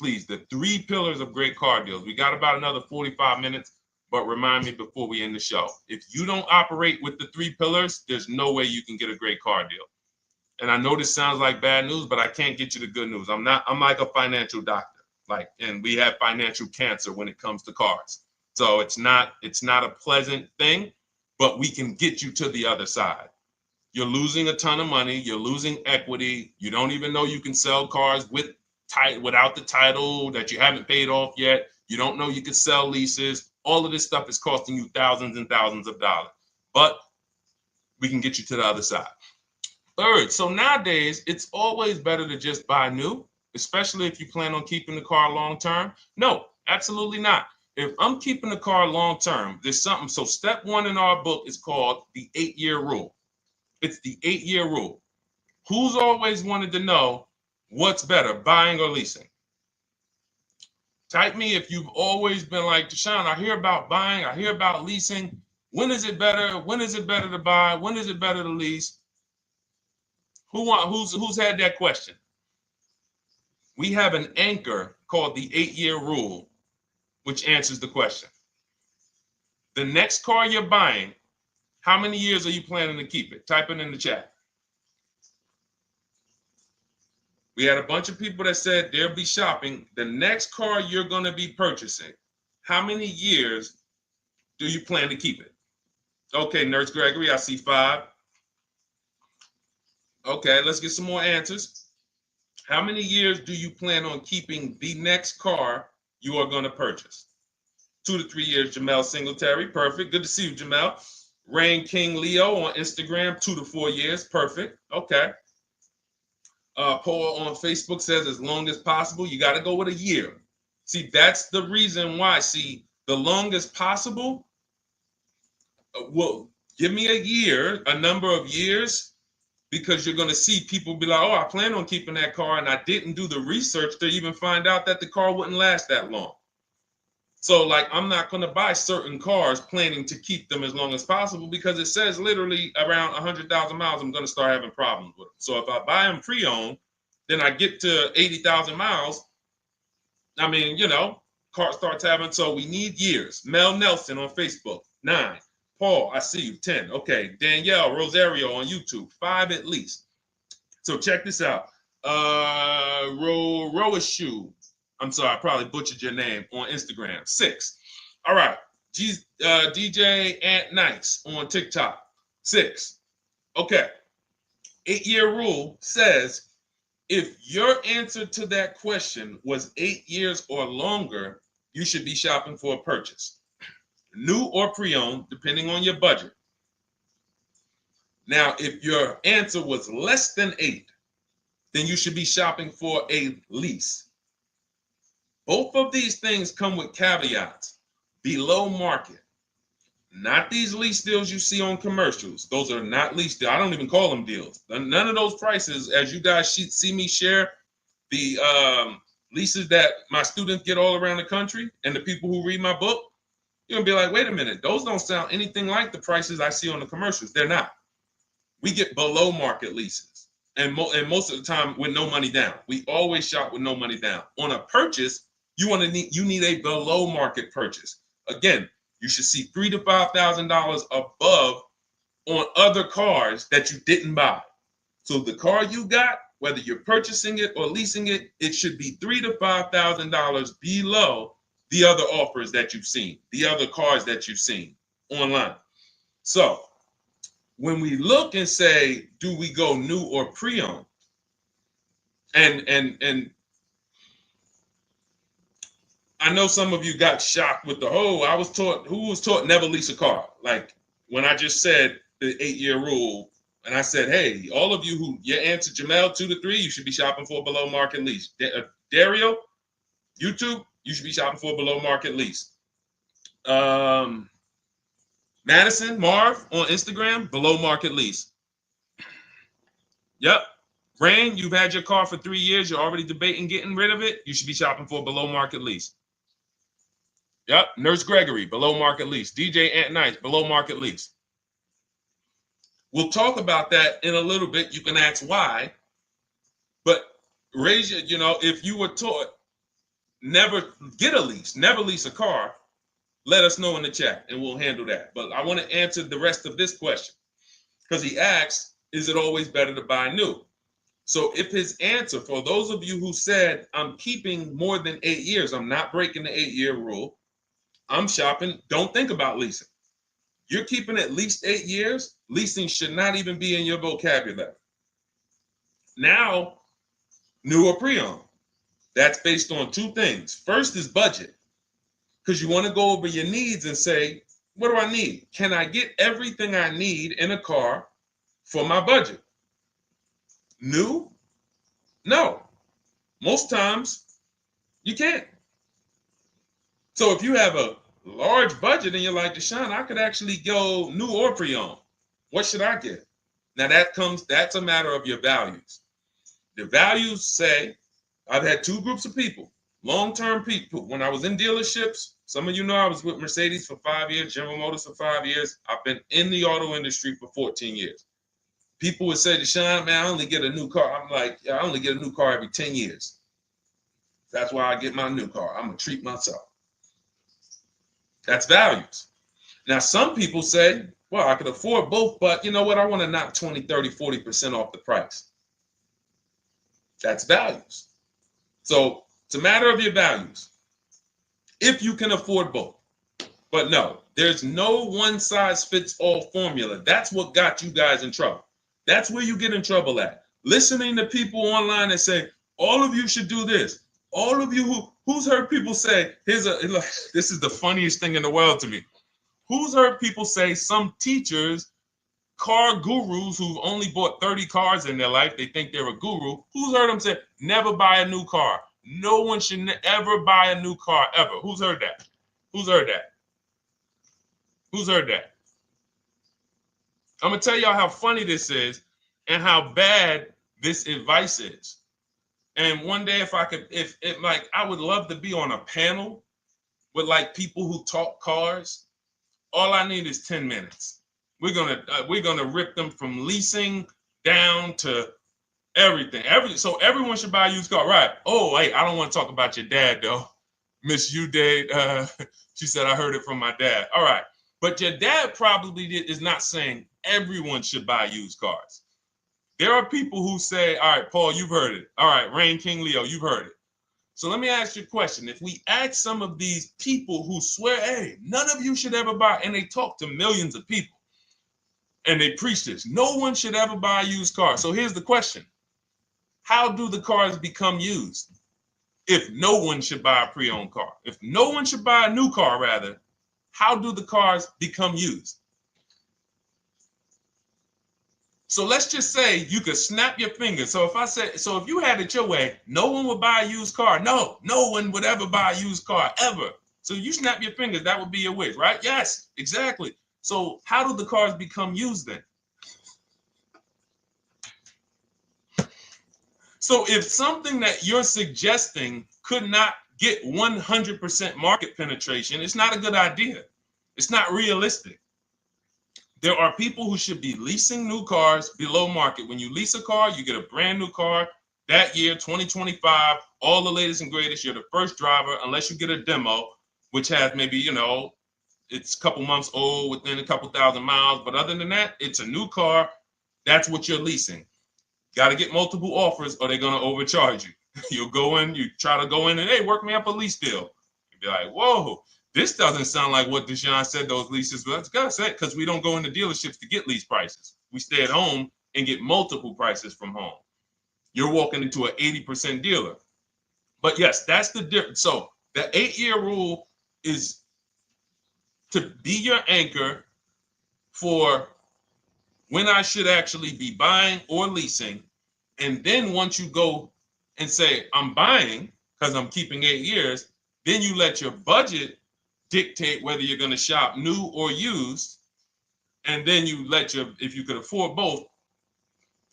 Please, the 3 pillars of great car deals. We got about another 45 minutes, but remind me before we end the show. If you don't operate with the 3 pillars, there's no way you can get a great car deal. And I know this sounds like bad news, but I can't get you the good news. I'm like a financial doctor. And we have financial cancer when it comes to cars. So it's not a pleasant thing, but we can get you to the other side. You're losing a ton of money. You're losing equity. You don't even know you can sell cars without the title that you haven't paid off yet. You don't know you can sell leases. All of this stuff is costing you thousands and thousands of dollars. But we can get you to the other side. Third, so nowadays, it's always better to just buy new, especially if you plan on keeping the car long term. No, absolutely not. If I'm keeping the car long term, there's something. So step 1 in our book is called the 8-year rule. It's the 8-year rule. Who's always wanted to know what's better, buying or leasing? Type me if you've always been like, Deshone, I hear about buying, I hear about leasing. When is it better? When is it better to buy? When is it better to lease? Who's had that question? We have an anchor called the 8-year rule, which answers the question. The next car you're buying, how many years are you planning to keep it? Type it in the chat. We had a bunch of people that said they'll be shopping. The next car you're going to be purchasing, how many years do you plan to keep it? Okay, Nurse Gregory, I see 5. Okay, let's get some more answers. How many years do you plan on keeping the next car you are going to purchase? 2 to 3 years, Jamel Singletary. Perfect. Good to see you, Jamel. Rain King Leo on Instagram, 2 to 4 years. Perfect. Okay. Paul on Facebook says as long as possible. You got to go with a year. See, that's the reason why. See, the longest possible, well, give me a year, a number of years, because you're going to see people be like, oh, I plan on keeping that car, and I didn't do the research to even find out that the car wouldn't last that long. So, I'm not going to buy certain cars planning to keep them as long as possible, because it says literally around 100,000 miles, I'm going to start having problems with them. So if I buy them pre-owned, then I get to 80,000 miles. I mean, car starts having, so we need years. Mel Nelson on Facebook, 9. Paul, I see you, 10. Okay, Danielle Rosario on YouTube, 5 at least. So check this out. Roashu, I'm sorry, I probably butchered your name, on Instagram, 6. All right, DJ Ant Nice on TikTok, 6. Okay, 8-year rule says If your answer to that question was 8 years or longer, you should be shopping for a purchase, new or pre-owned, depending on your budget. Now, if your answer was less than 8, then you should be shopping for a lease. Both of these things come with caveats. Below market. Not these lease deals you see on commercials. Those are not lease deals. I don't even call them deals. None of those prices, as you guys see me share the leases that my students get all around the country and the people who read my book, you're going to be like, wait a minute. Those don't sound anything like the prices I see on the commercials. They're not. We get below market leases. And most of the time with no money down. We always shop with no money down. On a purchase, you need a below market purchase. Again, you should see $3,000 to $5,000 above on other cars that you didn't buy. So the car you got, whether you're purchasing it or leasing it, it should be $3,000 to $5,000 below the other offers that you've seen, the other cars that you've seen online. So when we look and say, do we go new or pre-owned? And I know some of you got shocked with the whole, who was taught never lease a car? Like when I just said the 8-year rule, and I said, hey, all of you who, your answer, Jamel, 2 to 3, you should be shopping for a below market lease. Dario, YouTube, you should be shopping for a below market lease. Madison, Marv on Instagram, below market lease. Yep. Rain, you've had your car for 3 years. You're already debating getting rid of it. You should be shopping for a below market lease. Yep. Nurse Gregory, below market lease. DJ Ant Nice, below market lease. We'll talk about that in a little bit. You can ask why. But raise your, if you were taught never get a lease, never lease a car, let us know in the chat and we'll handle that. But I want to answer the rest of this question because he asks, is it always better to buy new? So if his answer, for those of you who said, I'm keeping more than 8 years, I'm not breaking the 8-year rule, I'm shopping, don't think about leasing. You're keeping at least 8 years, leasing should not even be in your vocabulary. Now, new or pre-owned. That's based on 2 things. First is budget, because you want to go over your needs and say, what do I need? Can I get everything I need in a car for my budget? New? No. Most times, you can't. So if you have a large budget and you're like, Deshone, I could actually go new or pre-owned. What should I get? Now that's a matter of your values. The values say, I've had 2 groups of people, long-term people. When I was in dealerships, some of you know I was with Mercedes for 5 years, General Motors for 5 years. I've been in the auto industry for 14 years. People would say, Deshone, man, I only get a new car. I'm like, I only get a new car every 10 years. That's why I get my new car. I'm going to treat myself. That's values. Now, some people say, well, I could afford both, but you know what? I want to knock 20, 30, 40% off the price. That's values. So it's a matter of your values. If you can afford both. But no, there's no one-size-fits-all formula. That's what got you guys in trouble. That's where you get in trouble at. Listening to people online that say, all of you should do this. All of you who's heard people say, this is the funniest thing in the world to me. Who's heard people say, some teachers, car gurus who've only bought 30 cars in their life, they think they're a guru. Who's heard them say, never buy a new car? No one should ever buy a new car, ever. Who's heard that? Who's heard that? Who's heard that? I'm going to tell y'all how funny this is and how bad this advice is. And one day, if I would love to be on a panel with like people who talk cars. All I need is 10 minutes. We're gonna rip them from leasing down to everything. So everyone should buy a used car, right? Oh, wait, I don't want to talk about your dad though. Miss you did. She said I heard it from my dad. All right, but your dad probably is not saying everyone should buy used cars. There are people who say, all right, Paul, you've heard it. All right, Rain King Leo, you've heard it. So let me ask you a question. If we ask some of these people who swear, hey, none of you should ever buy, and they talk to millions of people, and they preach this, no one should ever buy a used car. So here's the question. how do the cars become used? If no one should buy a pre-owned car, if no one should buy a new car, rather, how do the cars become used? So let's just say you could snap your fingers. So if you had it your way, no one would buy a used car. No one would ever buy a used car, ever. So you snap your fingers, that would be your wish, right? Yes, exactly. So how do the cars become used then? So if something that you're suggesting could not get 100% market penetration, it's not a good idea. It's not realistic. There are people who should be leasing new cars below market. When you lease a car, you get a brand new car that year, 2025, all the latest and greatest. You're the first driver, unless you get a demo, which has maybe, it's a couple months old, within a couple thousand miles. But other than that, it's a new car. That's what you're leasing. Got to get multiple offers or they're going to overcharge you. You'll go in, you try to go in and, hey, work me up a lease deal. You'll be like, whoa, this doesn't sound like what Deshone said those leases were. That's gotta say, because we don't go into dealerships to get lease prices. We stay at home and get multiple prices from home. You're walking into an 80% dealer. But yes, that's the difference. So the 8-year rule is to be your anchor for when I should actually be buying or leasing. And then once you go and say, I'm buying because I'm keeping 8 years, then you let your budget dictate whether you're going to shop new or used. And then you let if you could afford both,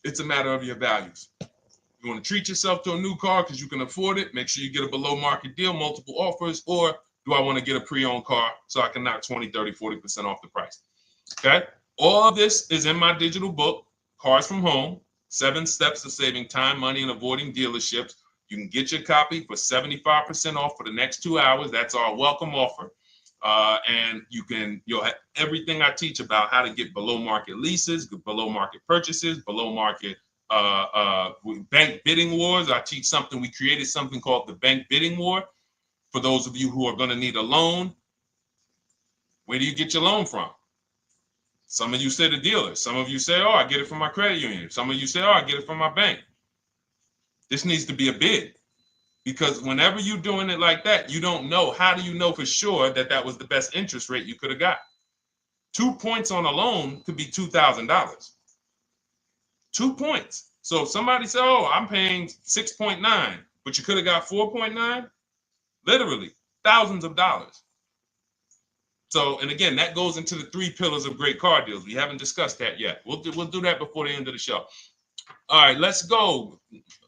it's a matter of your values. You want to treat yourself to a new car because you can afford it, make sure you get a below market deal, multiple offers, or do I want to get a pre-owned car so I can knock 20, 30, 40% off the price? Okay. All of this is in my digital book, Cars from Home, 7 Steps to Saving Time, Money, and Avoiding Dealerships. You can get your copy for 75% off for the next 2 hours. That's our welcome offer. And you'll have everything I teach about how to get below market leases, below market purchases, below market bank bidding wars. We created something called the bank bidding war. For those of you who are going to need a loan, where do you get your loan from? Some of you say the dealer. Some of you say, oh, I get it from my credit union. Some of you say, oh, I get it from my bank. This needs to be a bid. Because whenever you're doing it like that, you don't know. How do you know for sure that that was the best interest rate you could have got? 2 points on a loan could be $2,000. 2 points. So if somebody said, oh, I'm paying 6.9, but you could have got 4.9, literally thousands of dollars. So, and again, that goes into the 3 pillars of great car deals. We haven't discussed that yet. We'll do that before the end of the show. All right, let's go.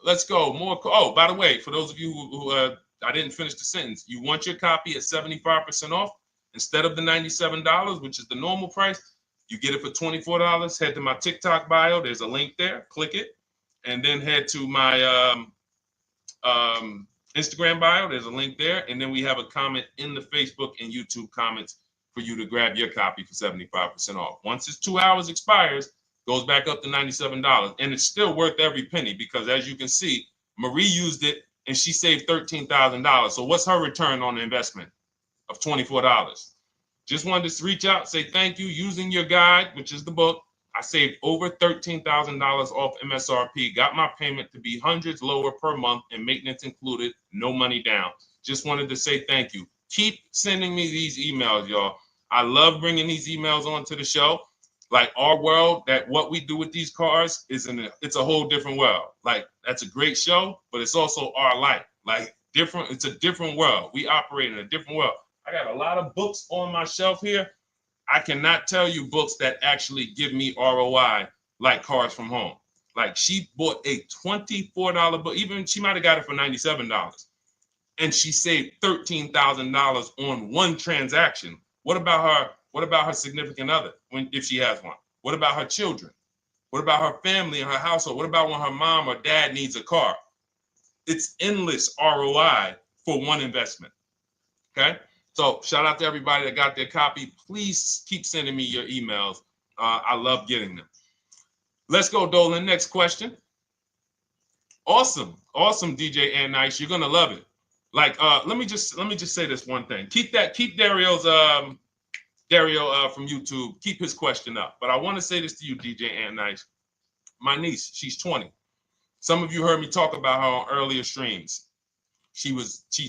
More. Oh, by the way, for those of you who I didn't finish the sentence, you want your copy at 75% off instead of the $97, which is the normal price. You get it for $24. Head to my TikTok bio. There's a link there. Click it, and then head to my Instagram bio. There's a link there, and then we have a comment in the Facebook and YouTube comments for you to grab your copy for 75% off. Once it's 2 hours expires, goes back up to $97, and it's still worth every penny because, as you can see, Marie used it and she saved $13,000. So what's her return on the investment of $24? Just wanted to reach out, say thank you. Using your guide, which is the book, I saved over $13,000 off MSRP, got my payment to be hundreds lower per month and maintenance included, no money down. Just wanted to say thank you. Keep sending me these emails, y'all. I love bringing these emails onto the show. Like our world, that what we do with these cars it's a whole different world. Like that's a great show, but it's also our life. Like different, it's a different world. We operate in a different world. I got a lot of books on my shelf here. I cannot tell you books that actually give me ROI like Cars from Home. Like she bought a $24 book, even she might have got it for $97. And she saved $13,000 on one transaction. What about her? What about her significant other, if she has one? What about her children? What about her family and her household? What about when her mom or dad needs a car? It's endless ROI for one investment. Okay? So shout out to everybody that got their copy. Please keep sending me your emails. I love getting them. Let's go, Dolan. Next question. Awesome, DJ and Nice. You're gonna love it. Like, let me just say this one thing. Keep Dario's Dario from YouTube, keep his question up. But I want to say this to you, DJ and Nice. My niece, she's 20. Some of you heard me talk about her on earlier streams. She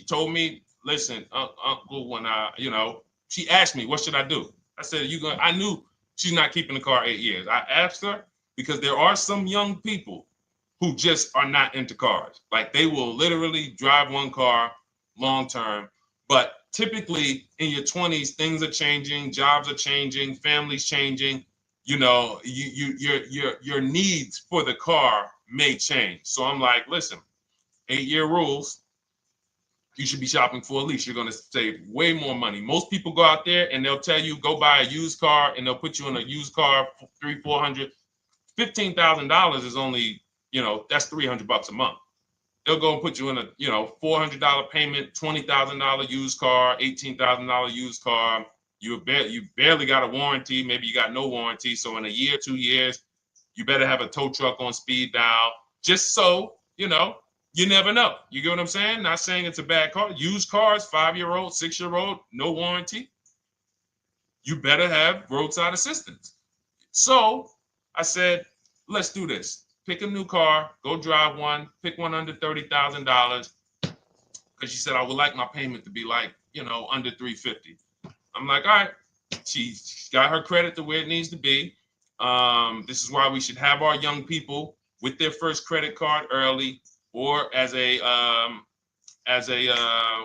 told me, listen, Uncle, when she asked me, what should I do? I said, I knew she's not keeping the car 8 years. I asked her because there are some young people who just are not into cars. Like they will literally drive one car long term. But typically in your 20s, things are changing, jobs are changing, families changing. Your needs for the car may change. So I'm like, listen, 8-year rules. You should be shopping for a lease. You're going to save way more money. Most people go out there and they'll tell you go buy a used car, and they'll put you in a used car for $300, $400, $15,000 is only, that's $300 a month. They'll go and put you in a, $400 payment, $20,000 used car, $18,000 used car. You barely got a warranty. Maybe you got no warranty. So in a year, 2 years, you better have a tow truck on speed dial, just so, you never know. You get what I'm saying? Not saying it's a bad car. Used cars, 5-year-old, 6-year-old, no warranty. You better have roadside assistance. So I said, let's do this. Pick a new car, go drive one, pick one under $30,000. Because she said, I would like my payment to be like, under $350. I'm like, all right. She got her credit to where it needs to be. This is why we should have our young people with their first credit card early, or as a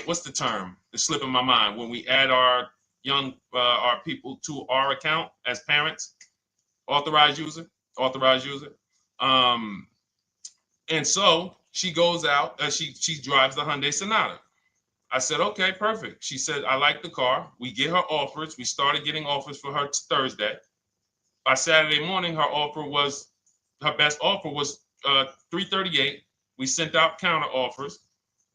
what's the term? It's slipping my mind. When we add our young our people to our account as parents, authorized user. And so she goes out. She drives the Hyundai Sonata. I said, okay, perfect. She said, I like the car. We get her offers. We started getting offers for her Thursday. By Saturday morning, her best offer was $338. We sent out counter offers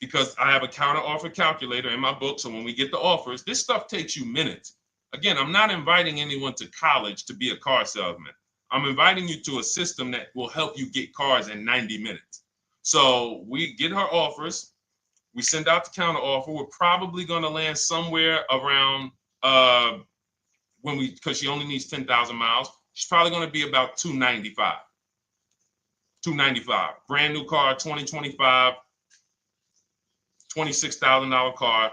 because I have a counter offer calculator in my book. So when we get the offers, this stuff takes you minutes. Again, I'm not inviting anyone to college to be a car salesman. I'm inviting you to a system that will help you get cars in 90 minutes. So we get her offers. We send out the counter offer. We're probably going to land somewhere around because she only needs 10,000 miles. She's probably going to be about $295. Brand new car, 2025, $26,000 car.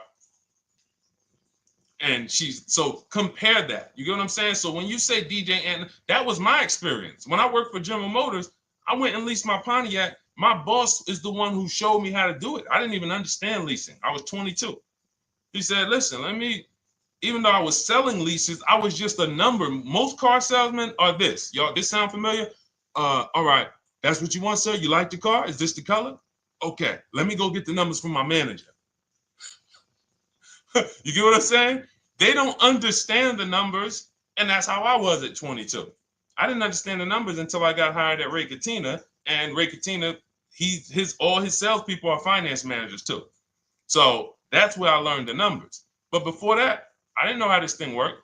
And so compare that. You get what I'm saying? So when you say DJ, and that was my experience. When I worked for General Motors, I went and leased my Pontiac. My boss is the one who showed me how to do it. I didn't even understand leasing. I was 22. He said, listen, even though I was selling leases, I was just a number. Most car salesmen are this. Y'all, this sound familiar? All right. That's what you want, sir? You like the car? Is this the color? Okay. Let me go get the numbers from my manager. You get what I'm saying? They don't understand the numbers, and that's how I was at 22. I didn't understand the numbers until I got hired at Ray Katina, and Ray Katina, all his salespeople are finance managers too. So that's where I learned the numbers. But before that, I didn't know how this thing worked.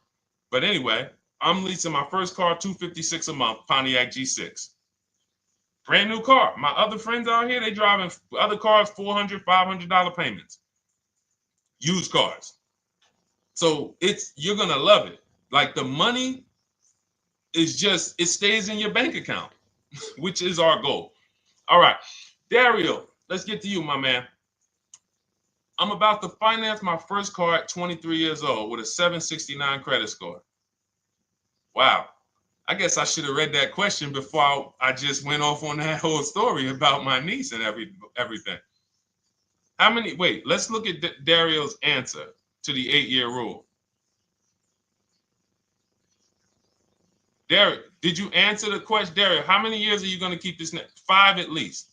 But anyway, I'm leasing my first car, $256 a month, Pontiac G6. Brand new car. My other friends out here, they driving other cars, $400, $500 payments. Used cars. So you're gonna love it. Like the money is it stays in your bank account, which is our goal. All right, Dario, let's get to you, my man. I'm about to finance my first car at 23 years old with a 769 credit score. Wow. I guess I should have read that question before I just went off on that whole story about my niece and everything. Let's look at Dario's answer to the 8-year rule. Dario, did you answer the question? Dario, how many years are you going to keep this? 5 at least.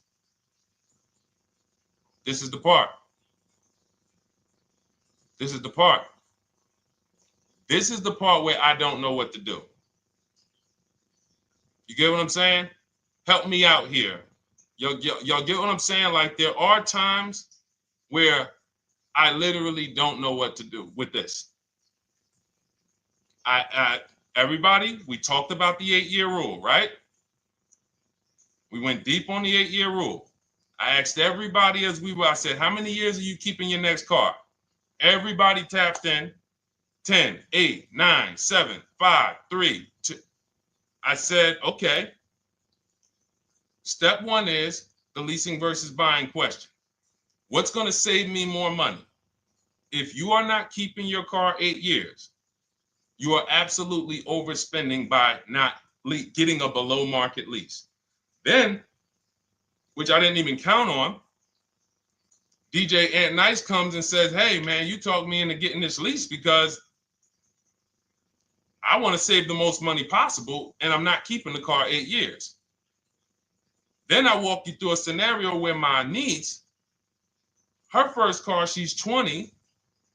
This is the part. This is the part where I don't know what to do. You get what I'm saying? Help me out here. Y'all get what I'm saying? Like there are times where I literally don't know what to do with this. Everybody, we talked about the 8-year rule, right? We went deep on the 8-year rule. I asked everybody I said, how many years are you keeping your next car? Everybody tapped in 10, 8, 9, 7, 5, 3, 2. I said, okay. Step one is the leasing versus buying question. What's going to save me more money? If you are not keeping your car 8 years, you are absolutely overspending by not getting a below market lease. Then, which I didn't even count on, DJ Ant Nice comes and says, hey, man, you talked me into getting this lease because I want to save the most money possible, and I'm not keeping the car 8 years. Then I walk you through a scenario where my niece, her first car, she's 20.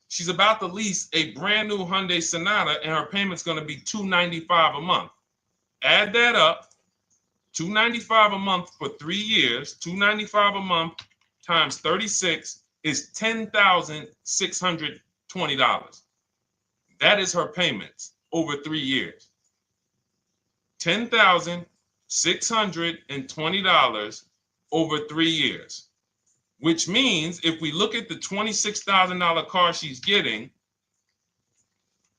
She's about to lease a brand new Hyundai Sonata, and her payment's going to be $295 a month. Add that up, $295 a month for 3 years, $295 a month times 36 is $10,620. That is her payments over 3 years. $10,620 over 3 years. Which means if we look at the $26,000 car she's getting,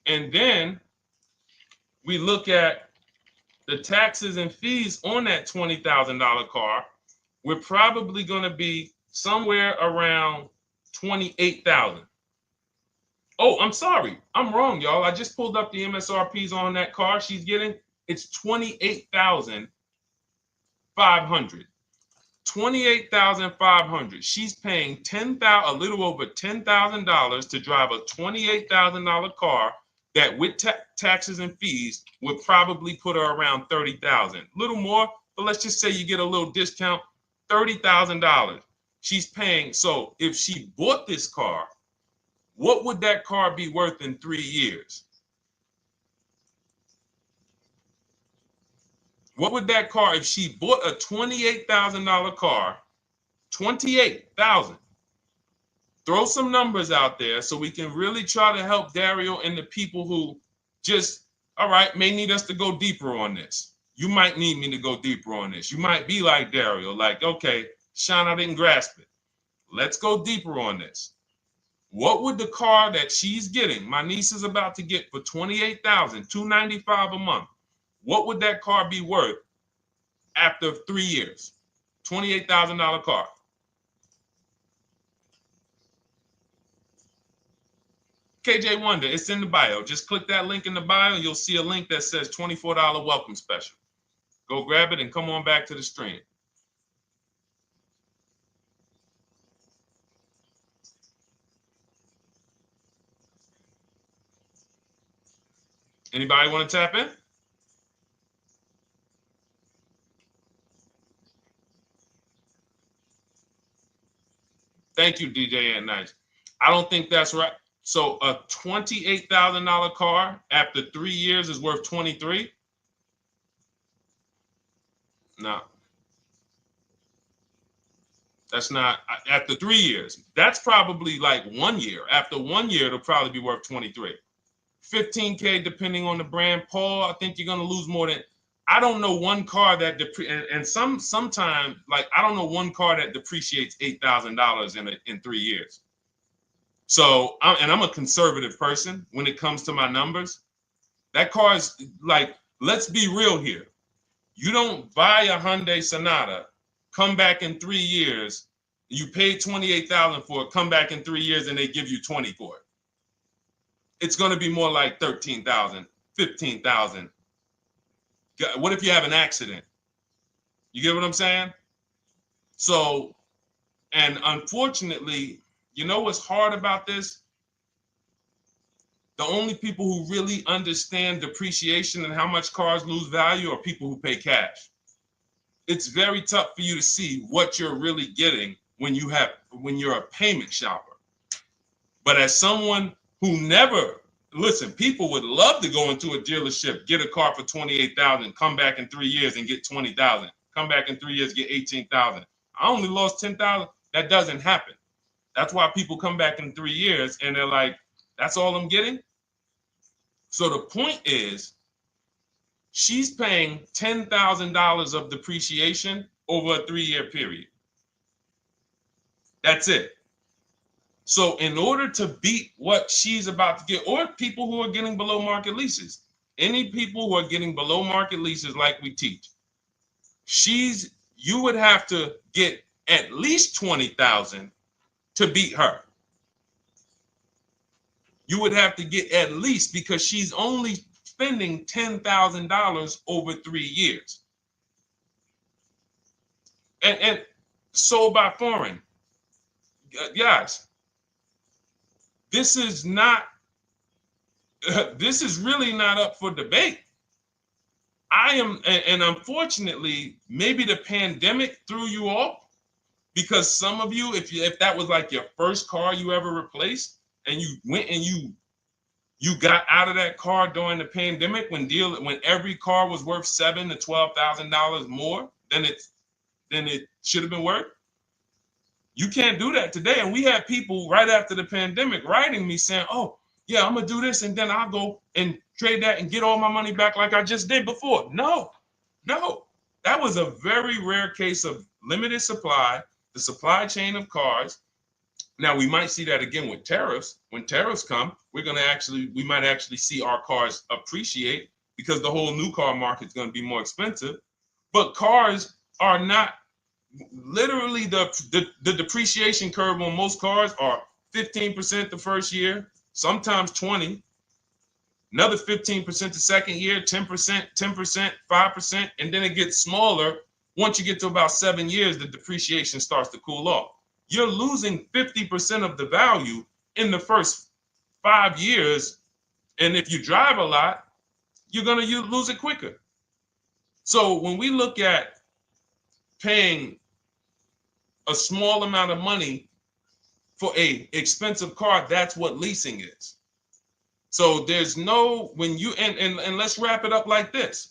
and then we look at the taxes and fees on that $20,000 car, we're probably going to be somewhere around $28,000. Oh, I'm sorry. I'm wrong, y'all. I just pulled up the MSRPs on that car she's getting. It's $28,500. $28,500. She's paying a little over $10,000 to drive a $28,000 car that with taxes and fees would probably put her around $30,000. A little more, but let's just say you get a little discount, $30,000. She's paying. So if she bought this car, what would that car be worth in 3 years? What would that car, if she bought a $28,000 car, $28,000? Throw some numbers out there so we can really try to help Dario and the people who just, all right, may need us to go deeper on this. You might need me to go deeper on this. You might be like Dario, like, okay, Sean, I didn't grasp it. Let's go deeper on this. What would the car that she's getting, my niece is about to get for $28,000, $295 a month, what would that car be worth after 3 years? $28,000 car. KJ Wonder, it's in the bio. Just click that link in the bio and you'll see a link that says $24 welcome special. Go grab it and come on back to the stream. Anybody want to tap in? Thank you, DJ and Nice. I don't think that's right. So a $28,000 car after 3 years is worth 23? No. That's not after 3 years. That's probably like 1 year. After 1 year, it'll probably be worth 23. 15K depending on the brand. Paul, I think you're gonna lose more than. I don't know one car that sometimes like I don't know one car that depreciates $8,000 in 3 years. So I'm a conservative person when it comes to my numbers. That car is like, let's be real here. You don't buy a Hyundai Sonata, come back in 3 years, you paid $28,000 for it, come back in 3 years and they give you 20 for it. It's going to be more like 13,000, 15,000. What if you have an accident? You get what I'm saying? So, and unfortunately, you know what's hard about this? The only people who really understand depreciation and how much cars lose value are people who pay cash. It's very tough for you to see what you're really getting when you're a payment shopper. But as someone who never, listen, people would love to go into a dealership, get a car for $28,000, come back in 3 years and get $20,000, come back in 3 years, get $18,000. I only lost $10,000. That doesn't happen. That's why people come back in 3 years and they're like, that's all I'm getting. So the point is, she's paying $10,000 of depreciation over a 3-year period. That's it. So in order to beat what she's about to get, or people who are getting below market leases, any people who are getting below market leases like we teach, you would have to get at least 20,000 to beat her. You would have to get at least, because she's only spending $10,000 over 3 years. And sold by foreign. Guys, this is not, this is really not up for debate. I am, and unfortunately, maybe the pandemic threw you off, because some of you, if that was like your first car you ever replaced, and you went and you got out of that car during the pandemic when every car was worth $7,000 to $12,000 more than it should have been worth. You can't do that today. And we had people right after the pandemic writing me saying, "Oh, yeah, I'm gonna do this, and then I'll go and trade that and get all my money back like I just did before." No, that was a very rare case of limited supply, the supply chain of cars. Now we might see that again with tariffs. When tariffs come, we might actually see our cars appreciate, because the whole new car market is going to be more expensive. But cars are not, literally the depreciation curve on most cars are 15% the first year, sometimes 20, another 15% the second year, 10%, 5%, and then it gets smaller. Once you get to about 7 years, the depreciation starts to cool off. You're losing 50% of the value in the first 5 years. And if you drive a lot, you're going to lose it quicker. So when we look at paying a small amount of money for a expensive car, that's what leasing is. So there's no, when you, and let's wrap it up like this.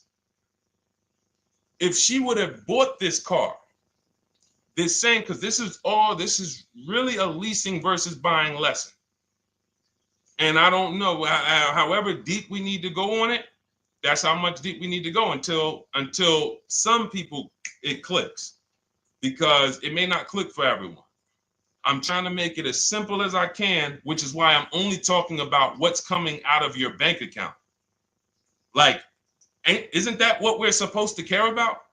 If she would have bought this car, this same, because this is really a leasing versus buying lesson. And I don't know, however deep we need to go on it, that's how much deep we need to go until some people it clicks, because it may not click for everyone. I'm trying to make it as simple as I can, which is why I'm only talking about what's coming out of your bank account. Like, isn't that what we're supposed to care about?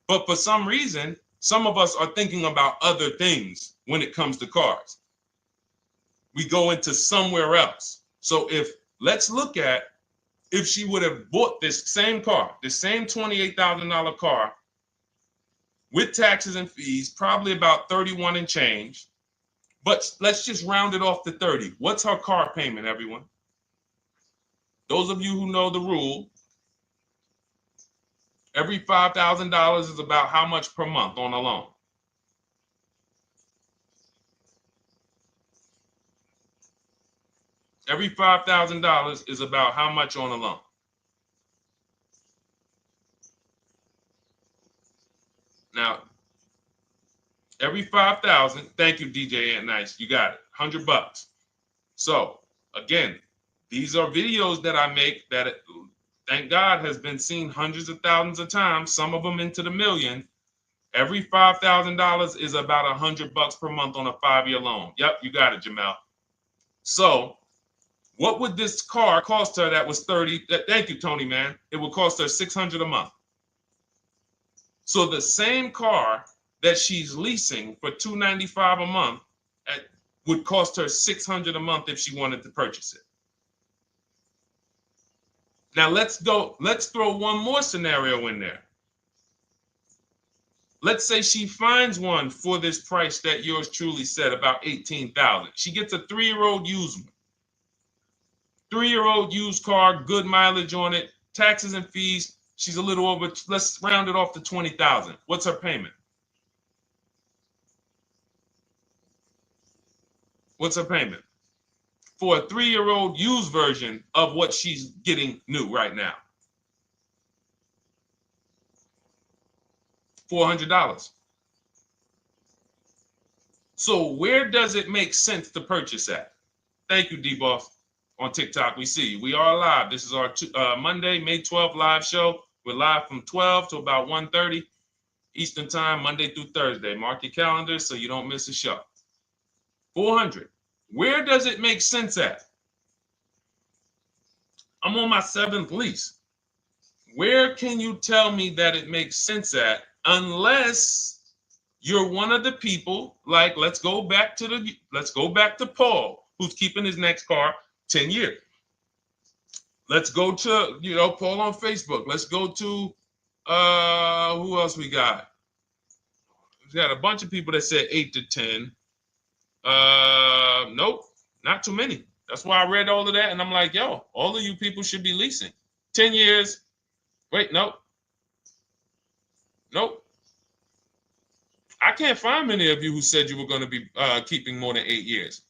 But for some reason, some of us are thinking about other things when it comes to cars. We go into somewhere else. So let's look at if she would have bought this same car, the same $28,000 car with taxes and fees, probably about 31 and change. But let's just round it off to 30. What's her car payment, everyone? Those of you who know the rule, every $5,000 is about how much per month on a loan? Every $5,000 is about how much on a loan? Now, every 5,000, thank you, DJ Ant Nice, you got it, $100. So again, these are videos that I make that, thank God, has been seen hundreds of thousands of times, some of them into the million. Every $5,000 is about $100 per month on a 5-year loan. Yep, you got it, Jamel. So what would this car cost her that was 30? Thank you, Tony, man. It would cost her $600 a month. So the same car that she's leasing for $295 a month would cost her $600 a month if she wanted to purchase it. Now let's throw one more scenario in there. Let's say she finds one for this price that yours truly said, about $18,000. She gets a 3-year-old used one. 3-year-old used car, good mileage on it, taxes and fees. She's a little over, let's round it off to $20,000. What's her payment? What's her payment for a 3-year-old used version of what she's getting new right now? $400. So where does it make sense to purchase at? Thank you, D-Boss. On TikTok, we see you. We are live. This is our Monday, May 12th live show. We're live from 12 to about 1:30 Eastern time, Monday through Thursday. Mark your calendar so you don't miss a show. 400. Where does it make sense at? I'm on my 7th lease. Where can you tell me that it makes sense at, unless you're one of the people, like, let's go back to Paul, who's keeping his next car 10 years. Let's go to, Paul on Facebook. Let's go to, who else we got? We got a bunch of people that said 8 to 10. Nope, not too many. That's why I read all of that, and I'm like, yo, all of you people should be leasing. 10 years. Wait, nope. I can't find many of you who said you were going to be keeping more than 8 years.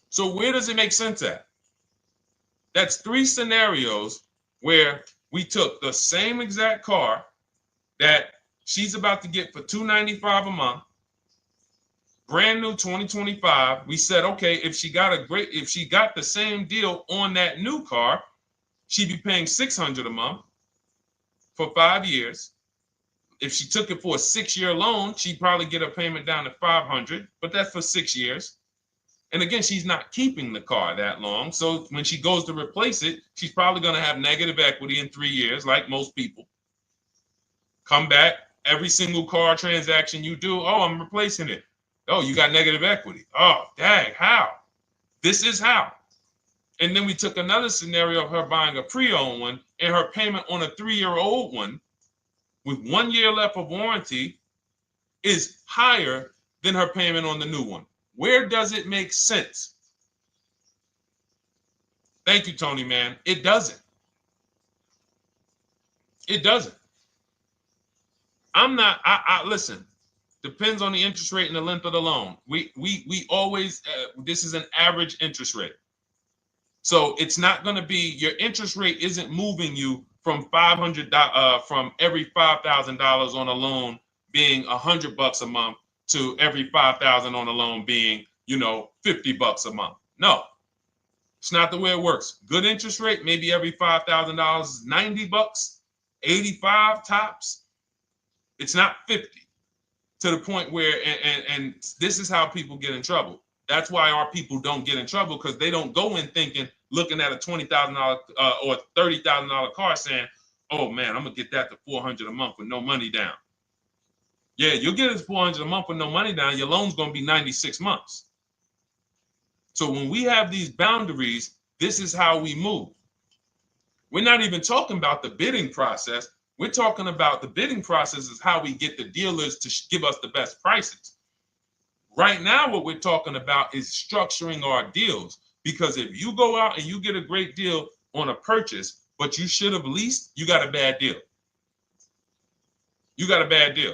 So where does it make sense at? That's 3 scenarios where we took the same exact car that she's about to get for $295 a month, brand new 2025. We said, okay, if she got the same deal on that new car, she'd be paying $600 a month for 5 years. If she took it for a 6-year loan, she'd probably get a payment down to $500, but that's for 6 years. And again, she's not keeping the car that long. So when she goes to replace it, she's probably going to have negative equity in 3 years, like most people. Come back, every single car transaction you do, oh, I'm replacing it. Oh, you got negative equity. Oh, dang, how? This is how. And then we took another scenario of her buying a pre-owned one, and her payment on a 3-year-old one with 1 year left of warranty is higher than her payment on the new one. Where does it make sense? Thank you, Tony, man. It doesn't. It doesn't. Listen, depends on the interest rate and the length of the loan. We always, this is an average interest rate. So it's not going to be, your interest rate isn't moving you from from every $5,000 on a loan being $100 a month to every $5,000 on a loan being, $50 a month. No, it's not the way it works. Good interest rate, maybe every $5,000 is $90, 85 tops. It's not 50, to the point where, and this is how people get in trouble. That's why our people don't get in trouble, because they don't go in looking at a $20,000 or $30,000 car saying, oh man, I'm gonna get that to $400 a month with no money down. Yeah, you'll get it $400 a month with no money down. Your loan's gonna be 96 months. So when we have these boundaries, this is how we move. We're not even talking about the bidding process. We're talking about the bidding process is how we get the dealers to give us the best prices. Right now, what we're talking about is structuring our deals. Because if you go out and you get a great deal on a purchase, but you should have leased, you got a bad deal. You got a bad deal.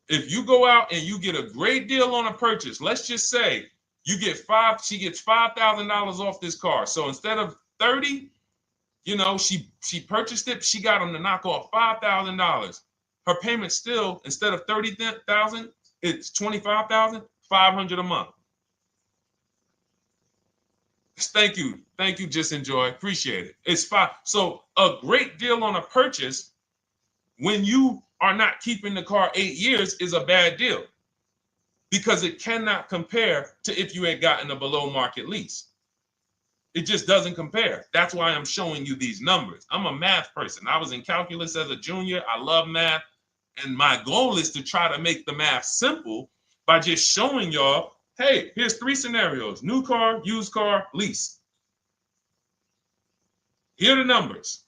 If you go out and you get a great deal on a purchase, let's just say she gets $5,000 off this car. So instead of 30, she purchased it, she got them to knock off $5,000. Her payment still, instead of $30,000, it's $25,000, $500 a month. Thank you, Just Enjoy, appreciate it. It's fine. So a great deal on a purchase, when you are not keeping the car 8 years, is a bad deal, because it cannot compare to if you had gotten a below market lease. It just doesn't compare. That's why I'm showing you these numbers. I'm a math person. I was in calculus as a junior. I love math. And my goal is to try to make the math simple by just showing y'all, hey, here's 3 scenarios: new car, used car, lease. Here are the numbers: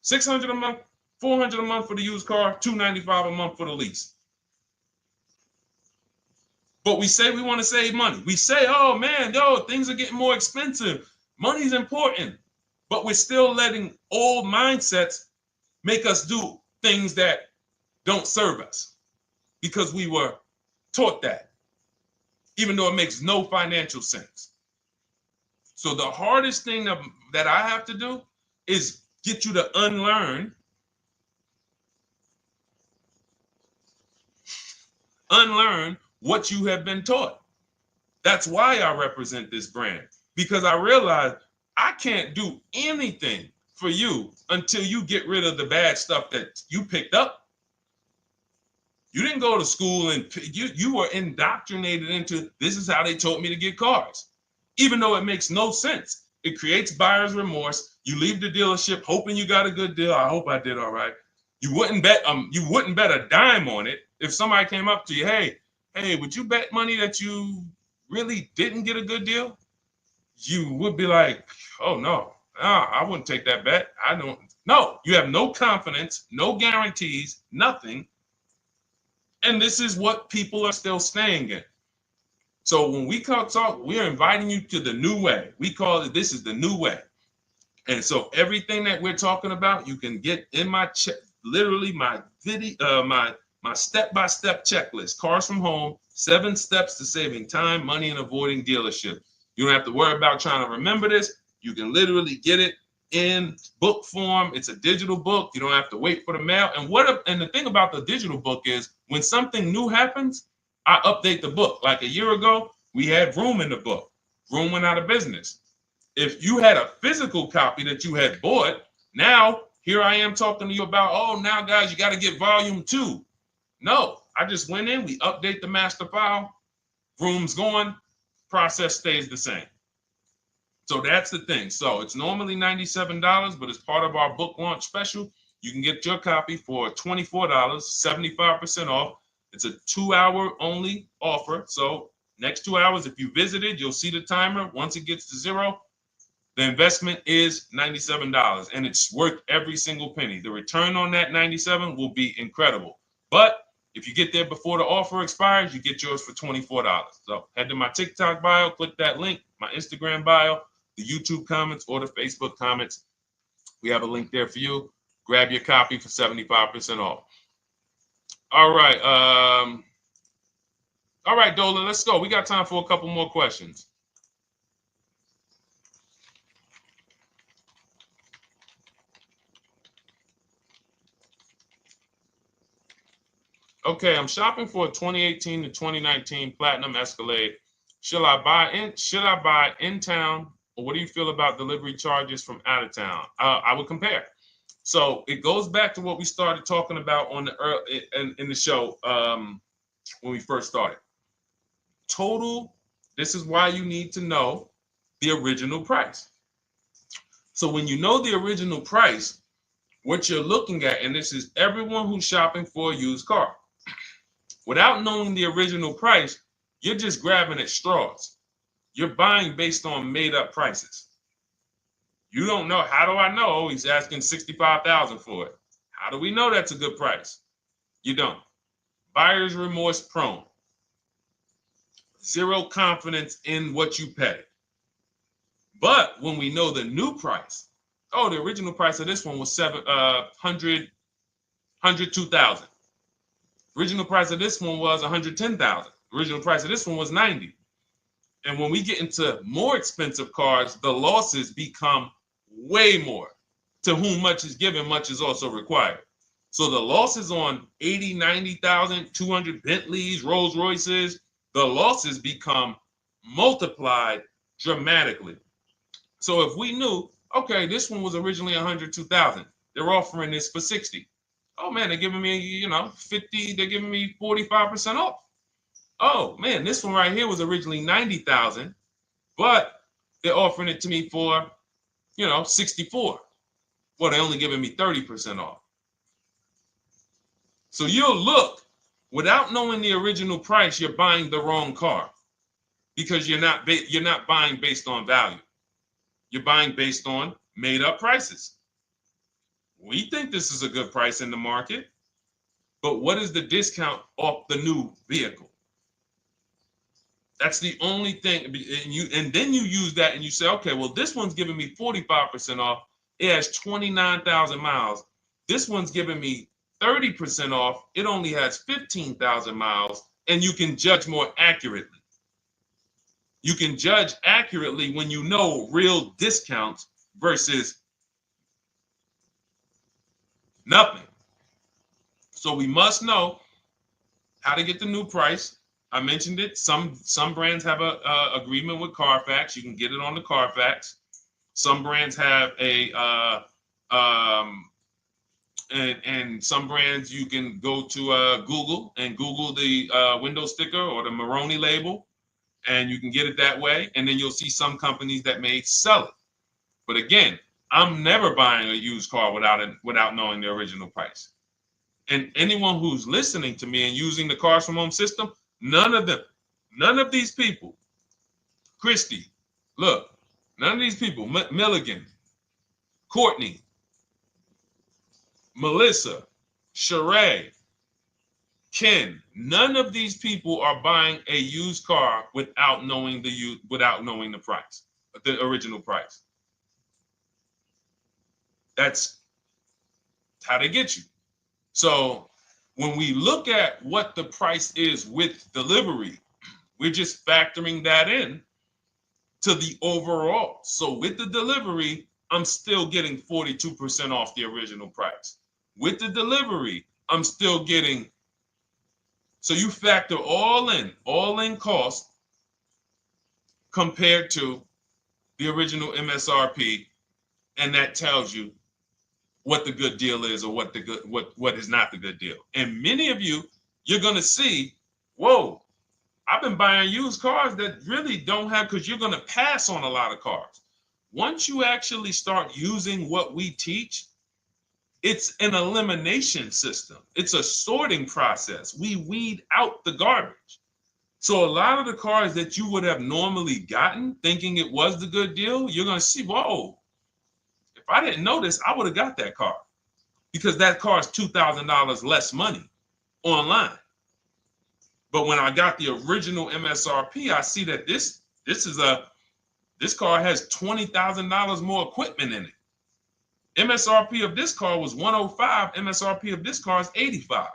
$600 a month, $400 a month for the used car, $295 a month for the lease. But we say we want to save money. We say, oh man, things are getting more expensive. Money's important. But we're still letting old mindsets make us do things that don't serve us, because we were taught that, even though it makes no financial sense. So the hardest thing that I have to do is get you to unlearn what you have been taught. That's why I represent this brand, because I realize I can't do anything for you until you get rid of the bad stuff that you picked up. You didn't go to school and you were indoctrinated into, this is how they taught me to get cars, even though it makes no sense. It creates buyer's remorse. You leave the dealership hoping you got a good deal. I hope I did all right. You wouldn't bet a dime on it. If somebody came up to you, hey, would you bet money that you really didn't get a good deal? You would be like, oh no, I wouldn't take that bet. I don't. No, you have no confidence, no guarantees, nothing. And this is what people are still staying in. So when we talk, we are inviting you to the new way. We call it, this is the new way. And so everything that we're talking about, you can get in my literally my video, my step-by-step checklist. Cars from Home, 7 steps to saving time, money, and avoiding dealership. You don't have to worry about trying to remember this. You can literally get it in book form. It's a digital book. You don't have to wait for the mail. And the thing about the digital book is when something new happens, I update the book. Like a year ago, we had Room in the book. Room went out of business. If you had a physical copy that you had bought, now here I am talking to you about, oh, now guys, you got to get volume 2. No, I just went in, we update the master file, Room's going, process stays the same. So that's the thing. So it's normally $97, but as part of our book launch special, you can get your copy for $24, 75% off. It's a 2-hour only offer. So next 2 hours, if you visited, you'll see the timer. Once it gets to 0, the investment is $97, and it's worth every single penny. The return on that $97 will be incredible. But if you get there before the offer expires, you get yours for $24. So head to my TikTok bio, click that link, my Instagram bio, the YouTube comments, or the Facebook comments. We have a link there for you. Grab your copy for 75% off. All right. All right, Dolan, let's go. We got time for a couple more questions. Okay, I'm shopping for a 2018 to 2019 Platinum Escalade. Should I buy in town, or what do you feel about delivery charges from out of town? I would compare. So it goes back to what we started talking about on the in the show when we first started. Total. This is why you need to know the original price. So when you know the original price, what you're looking at, and this is everyone who's shopping for a used car. Without knowing the original price, you're just grabbing at straws. You're buying based on made up prices. You don't know. How do I know he's asking $65,000 for it? How do we know that's a good price? You don't. Buyer's remorse prone. Zero confidence in what you pay. But when we know the new price, oh, the original price of this one was $102,000. Original price of this one was $110,000. Original price of this one was $90,000. And when we get into more expensive cars, the losses become way more. To whom much is given, much is also required. So the losses on 80, 90,000, 200 Bentleys, Rolls Royces, the losses become multiplied dramatically. So if we knew, okay, this one was originally $102,000, they're offering this for $60,000. Oh man, they're giving me, 50, they're giving me 45% off. Oh man, this one right here was originally $90,000, but they're offering it to me for, $64,000. Well, they're only giving me 30% off. So you'll look, without knowing the original price, you're buying the wrong car because you're not buying based on value. You're buying based on made up prices. We think this is a good price in the market, but what is the discount off the new vehicle? That's the only thing. And then you use that and you say, okay, well, this one's giving me 45% off. It has 29,000 miles. This one's giving me 30% off. It only has 15,000 miles, and you can judge more accurately. You can judge accurately when you know real discounts versus nothing. So we must know how to get the new price. I mentioned it. Some brands have a agreement with Carfax. You can get it on the Carfax. Some brands have and some brands you can go to Google and Google the window sticker or the Maroni label, and you can get it that way. And then you'll see some companies that may sell it. But again, I'm never buying a used car without knowing the original price. And anyone who's listening to me and using the Cars from Home system, none of these people, Christy, look, none of these people, Milligan, Courtney, Melissa, Sheree, Ken, none of these people are buying a used car without knowing the price, the original price. That's how they get you. So when we look at what the price is with delivery, we're just factoring that in to the overall. So with the delivery, I'm still getting 42% off the original price. With the delivery, I'm still getting, so you factor all in cost compared to the original MSRP, and that tells you what the good deal is or what is not the good deal. And many of you, you're gonna see, whoa, I've been buying used cars that really don't have, because you're gonna pass on a lot of cars. Once you actually start using what we teach, it's an elimination system. It's a sorting process. We weed out the garbage. So a lot of the cars that you would have normally gotten thinking it was the good deal, you're gonna see, whoa, if I didn't know this, I would have got that car, because that car is $2,000 less money online. But when I got the original MSRP, I see that this car has $20,000 more equipment in it. MSRP of this car was 105. MSRP of this car is 85.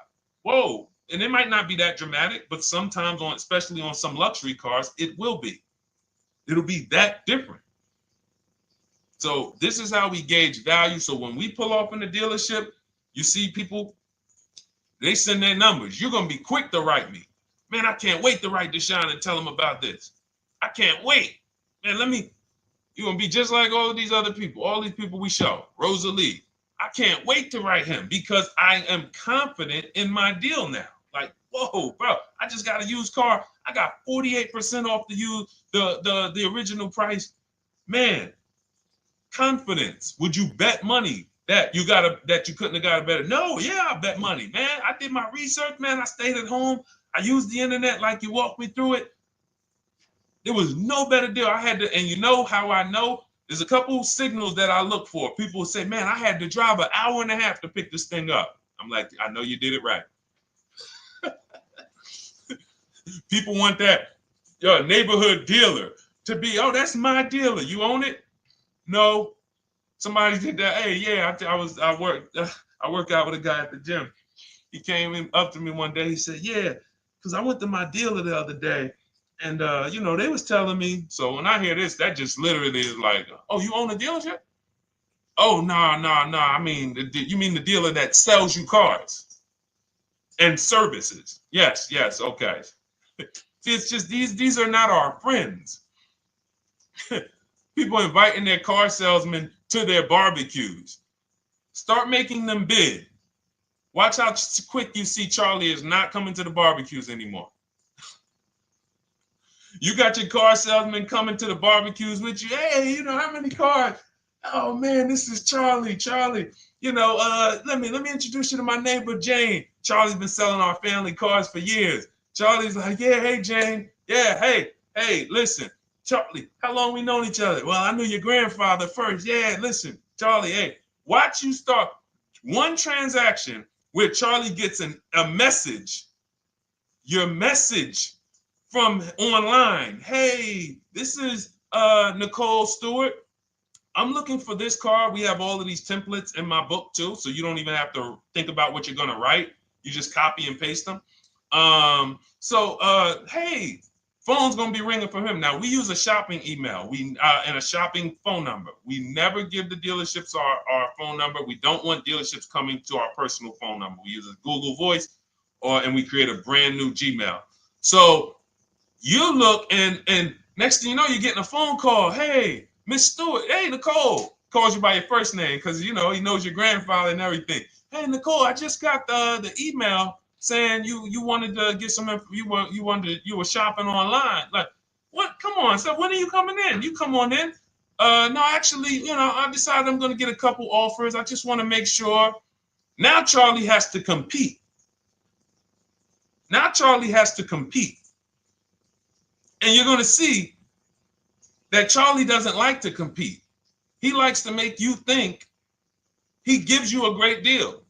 Whoa. And it might not be that dramatic, but sometimes especially on some luxury cars, it will be. It'll be that different. So this is how we gauge value. So when we pull off in the dealership, you see people, they send their numbers. You're going to be quick to write me. Man, I can't wait to write Deshone and tell him about this. I can't wait. Man, you're going to be just like all of these other people, all these people we show. Rosalie, I can't wait to write him because I am confident in my deal now. Like, whoa, bro, I just got a used car. I got 48% off the original price. Man, confidence. Would you bet money that you couldn't have got a better? No, yeah, I bet money, man. I did my research, man. I stayed at home. I used the internet like you walked me through it. There was no better deal. I had to, and you know how I know? There's a couple signals that I look for. People will say, man, I had to drive an hour and a half to pick this thing up. I'm like, I know you did it right. People want that neighborhood dealer to be, oh, that's my dealer. You own it? No. Somebody did that. Hey, yeah, I work out with a guy at the gym. He came up to me one day. He said, yeah, because I went to my dealer the other day. And, they was telling me. So when I hear this, that just literally is like, oh, you own a dealership? Oh, no. I mean, you mean the dealer that sells you cars and services? Yes. Okay. See, it's just these are not our friends. People inviting their car salesmen to their barbecues. Start making them bid. Watch how quick you see Charlie is not coming to the barbecues anymore. You got your car salesman coming to the barbecues with you. Hey, how many cars? Oh man, this is Charlie. Charlie, let me introduce you to my neighbor Jane. Charlie's been selling our family cars for years. Charlie's like, yeah, hey Jane. Yeah, hey, listen, Charlie, how long we known each other? Well, I knew your grandfather first. Yeah, listen, Charlie, hey, watch you start one transaction where Charlie gets a message, your message from online. Hey, this is Nicole Stewart. I'm looking for this car. We have all of these templates in my book too, so you don't even have to think about what you're gonna write. You just copy and paste them. Hey, phone's gonna be ringing for him. Now we use a shopping email, and a shopping phone number. We never give the dealerships our phone number. We don't want dealerships coming to our personal phone number. We use a Google Voice, and we create a brand new Gmail. So you look, and next thing you know, you're getting a phone call. Hey, Miss Stewart. Hey, Nicole. Calls you by your first name because he knows your grandfather and everything. Hey, Nicole, I just got the email saying you wanted to get some info. You were shopping online. Like, what? Come on. So when are you coming in? You come on in. No, actually, I decided I'm going to get a couple offers. I just want to make sure. Now Charlie has to compete. Now Charlie has to compete. And you're going to see that Charlie doesn't like to compete. He likes to make you think he gives you a great deal.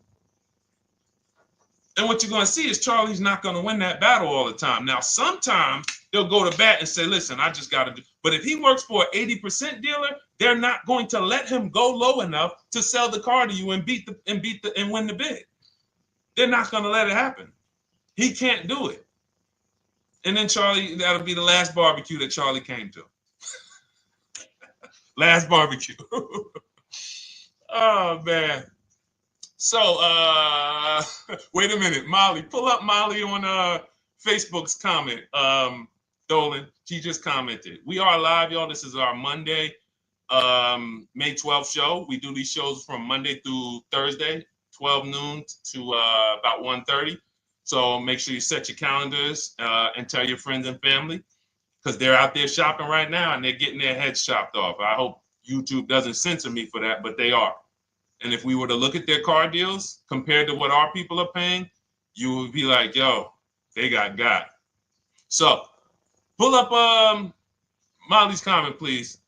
And what you're going to see is Charlie's not going to win that battle all the time. Now, sometimes they'll go to bat and say, listen, I just got to do. But if he works for an 80% dealer, they're not going to let him go low enough to sell the car to you and win the bid. They're not going to let it happen. He can't do it. And then Charlie, that'll be the last barbecue that Charlie came to. Last barbecue. Oh, man. So, wait a minute, Molly. Pull up Molly on Facebook's comment. Dolan, she just commented. We are live, y'all. This is our Monday, May 12th show. We do these shows from Monday through Thursday, 12 noon to about 1:30. So make sure you set your calendars and tell your friends and family, because they're out there shopping right now and they're getting their heads chopped off. I hope YouTube doesn't censor me for that, but they are. And if we were to look at their car deals compared to what our people are paying, you would be like, yo, they got. So pull up Molly's comment, please.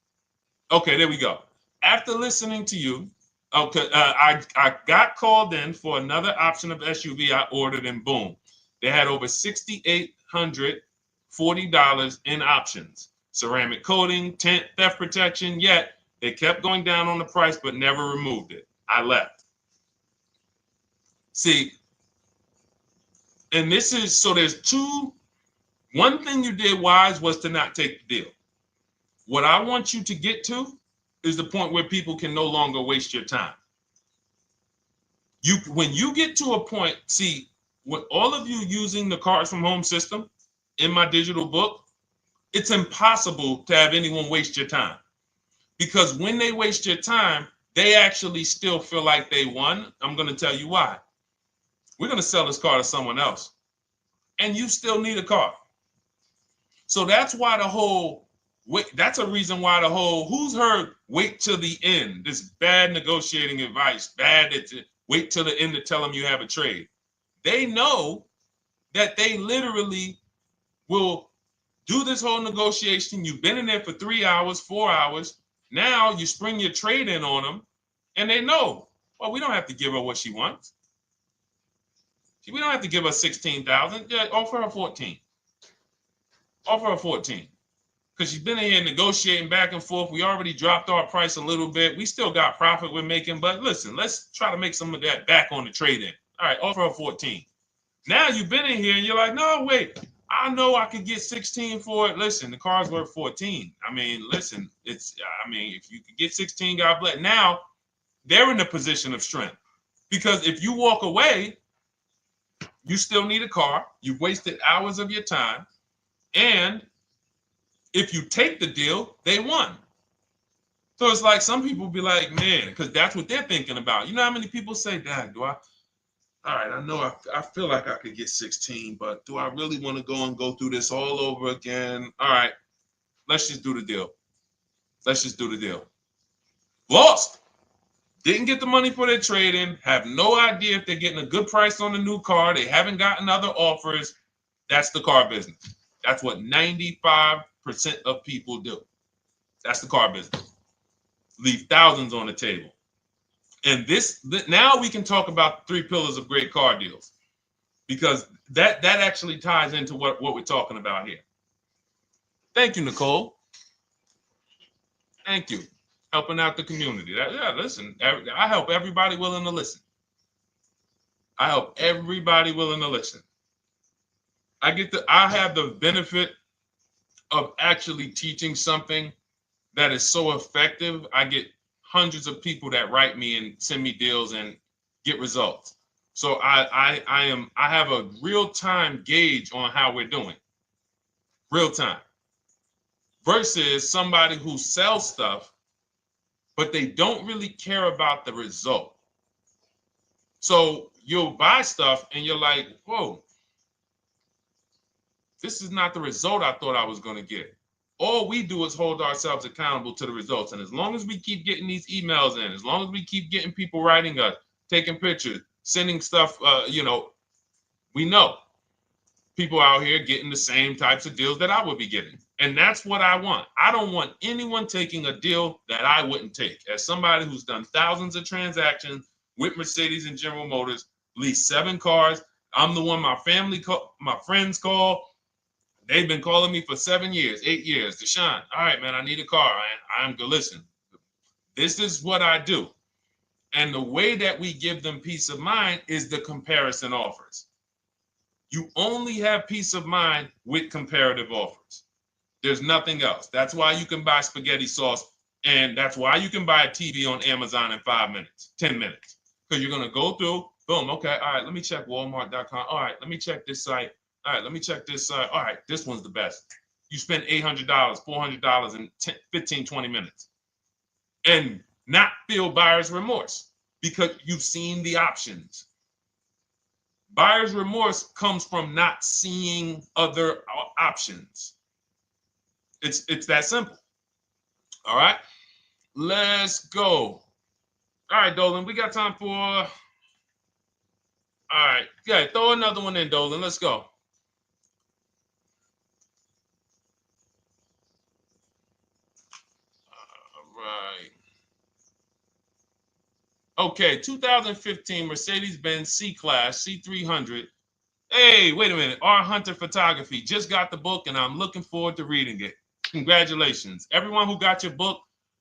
Okay, there we go. After listening to you, okay, I got called in for another option of SUV I ordered, and boom, they had over $6,840 in options. Ceramic coating, tint, theft protection, yet they kept going down on the price but never removed it. I left. See, and this is, so there's one thing you did wise was to not take the deal. What I want you to get to is the point where people can no longer waste your time. When you get to a point, see, with all of you using the Cars from Home system in my digital book, it's impossible to have anyone waste your time. Because when they waste your time, they actually still feel like they won. I'm going to tell you why. We're going to sell this car to someone else, and you still need a car. So that's why that's a reason why who's heard wait till the end, this bad negotiating advice, wait till the end to tell them you have a trade. They know that they literally will do this whole negotiation. You've been in there for 3 hours, 4 hours. Now you spring your trade in on them, and they know, well, we don't have to give her what she wants. We don't have to give her 16,000. Yeah, offer her 14. Offer her 14. Because she's been in here negotiating back and forth. We already dropped our price a little bit. We still got profit we're making, but listen, let's try to make some of that back on the trade-in. All right, offer her 14. Now you've been in here and you're like, no, wait, I know I could get 16 for it. Listen, the car's worth 14. I mean, listen, if you could get 16, God bless. Now they're in a position of strength, because if you walk away, you still need a car. You've wasted hours of your time. And if you take the deal, they won. So it's like some people be like, man, because that's what they're thinking about. You know how many people say, Dad, all right, I know I feel like I could get 16, but do I really want to go through this all over again? All right, let's just do the deal. Lost. Didn't get the money for their trade-in. Have no idea if they're getting a good price on the new car. They haven't gotten other offers. That's the car business. That's what 95% of people do. That's the car business. Leave thousands on the table. And now we can talk about the 3 pillars of great car deals, because that actually ties into what we're talking about here. Thank you, Nicole. Thank you. Helping out the community. Listen, I help everybody willing to listen. I have the benefit of actually teaching something that is so effective. I get hundreds of people that write me and send me deals and get results. So I have a real-time gauge on how we're doing. Real time. Versus somebody who sells stuff, but they don't really care about the result. So you'll buy stuff and you're like, whoa, this is not the result I thought I was going to get. All we do is hold ourselves accountable to the results. And as long as we keep getting these emails in, as long as we keep getting people writing us, taking pictures, sending stuff, we know people out here getting the same types of deals that I would be getting. And that's what I want. I don't want anyone taking a deal that I wouldn't take. As somebody who's done thousands of transactions with Mercedes and General Motors, leased 7 cars. I'm the one my friends call. They've been calling me for 7 years, 8 years. Deshone, all right, man, I need a car. I'm good. Listen, this is what I do. And the way that we give them peace of mind is the comparison offers. You only have peace of mind with comparative offers. There's nothing else. That's why you can buy spaghetti sauce, and that's why you can buy a TV on Amazon in 5 minutes, 10 minutes. Because you're going to go through, boom, okay, all right, let me check Walmart.com. All right, let me check this site. All right, let me check this site. All right, this one's the best. You spend $800, $400 in 15, 20 minutes. And not feel buyer's remorse because you've seen the options. Buyer's remorse comes from not seeing other options. It's that simple. All right, let's go. All right, Dolan, we got time for. All right, yeah, throw another one in, Dolan. Let's go. All right. Okay, 2015 Mercedes-Benz C-Class C300. Hey, wait a minute. R. Hunter Photography just got the book, and I'm looking forward to reading it. Congratulations. Everyone who got your book,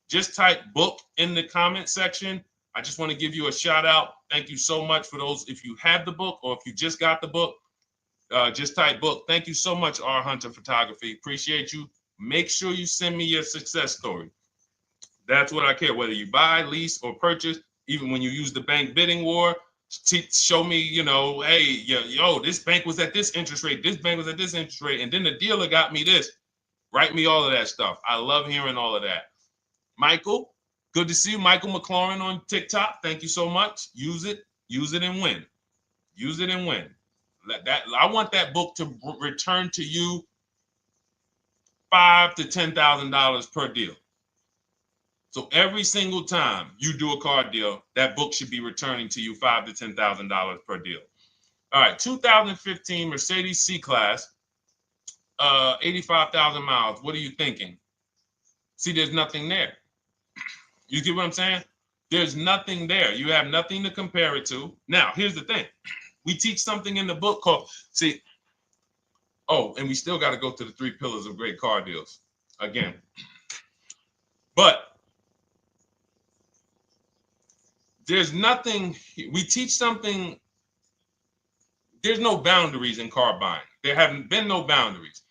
just type book in the comment section. I just want to give you a shout out. Thank you so much for those. If you have the book or if you just got the book, just type book. Thank you so much, R. Hunter Photography. Appreciate you. Make sure you send me your success story. That's what I care, whether you buy, lease, or purchase. Even when you use the bank bidding war, show me, hey, yo, this bank was at this interest rate, this bank was at this interest rate, and then the dealer got me this. Write me all of that stuff. I love hearing all of that. Michael, good to see you. Michael McLaurin on TikTok. Thank you so much. Use it and win. Use it and win. I want that book to return to you $5,000 to $10,000 per deal. So every single time you do a car deal, that book should be returning to you $5,000 to $10,000 per deal. All right, 2015 Mercedes C-Class, 85,000 miles. What are you thinking? See, there's nothing there. You get what I'm saying? There's nothing there. You have nothing to compare it to. Now, here's the thing. We teach something in the book called, and we still got to go to the 3 pillars of great car deals again. But there's nothing, we teach something, there's no boundaries in car buying. There haven't been no boundaries.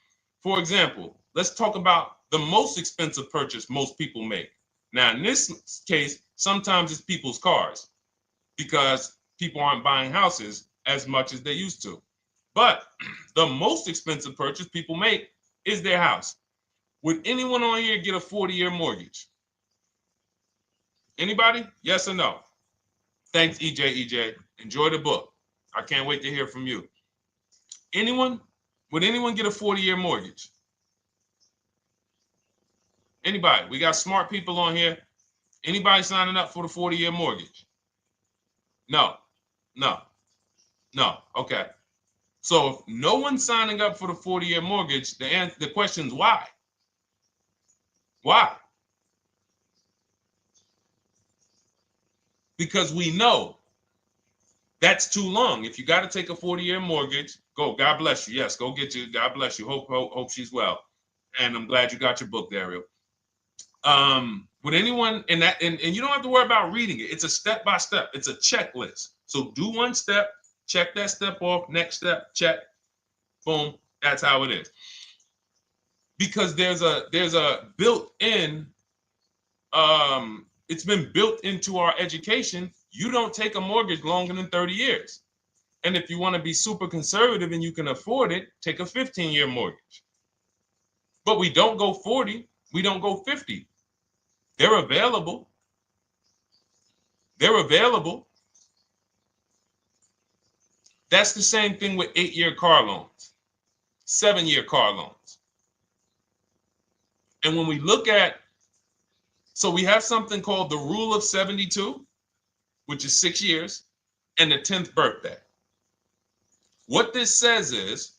For example, let's talk about the most expensive purchase most people make. Now, in this case, sometimes it's people's cars because people aren't buying houses as much as they used to. But the most expensive purchase people make is their house. Would anyone on here get a 40-year mortgage? Anybody? Yes or no? Thanks, EJ. Enjoy the book. I can't wait to hear from you. Anyone? Would anyone get a 40-year mortgage? Anybody? We got smart people on here. Anybody signing up for the 40-year mortgage? No. Okay. So if no one's signing up for the 40-year mortgage, the question is why? Why? Because we know that's too long. If you got to take a 40-year mortgage, go. God bless you. Yes, go get you. God bless you. Hope she's well. And I'm glad you got your book, Daryl. Would anyone and you don't have to worry about reading it. It's a step by step. It's a checklist. So do one step, check that step off. Next step, check. Boom. That's how it is. Because there's a built-in. It's been built into our education. You don't take a mortgage longer than 30 years. And if you want to be super conservative and you can afford it, take a 15-year mortgage. But we don't go 40. We don't go 50. They're available. That's the same thing with 8-year car loans, 7-year car loans. And when we look at, so we have something called the rule of 72, which is 6 years. and the 10th birthday. What this says is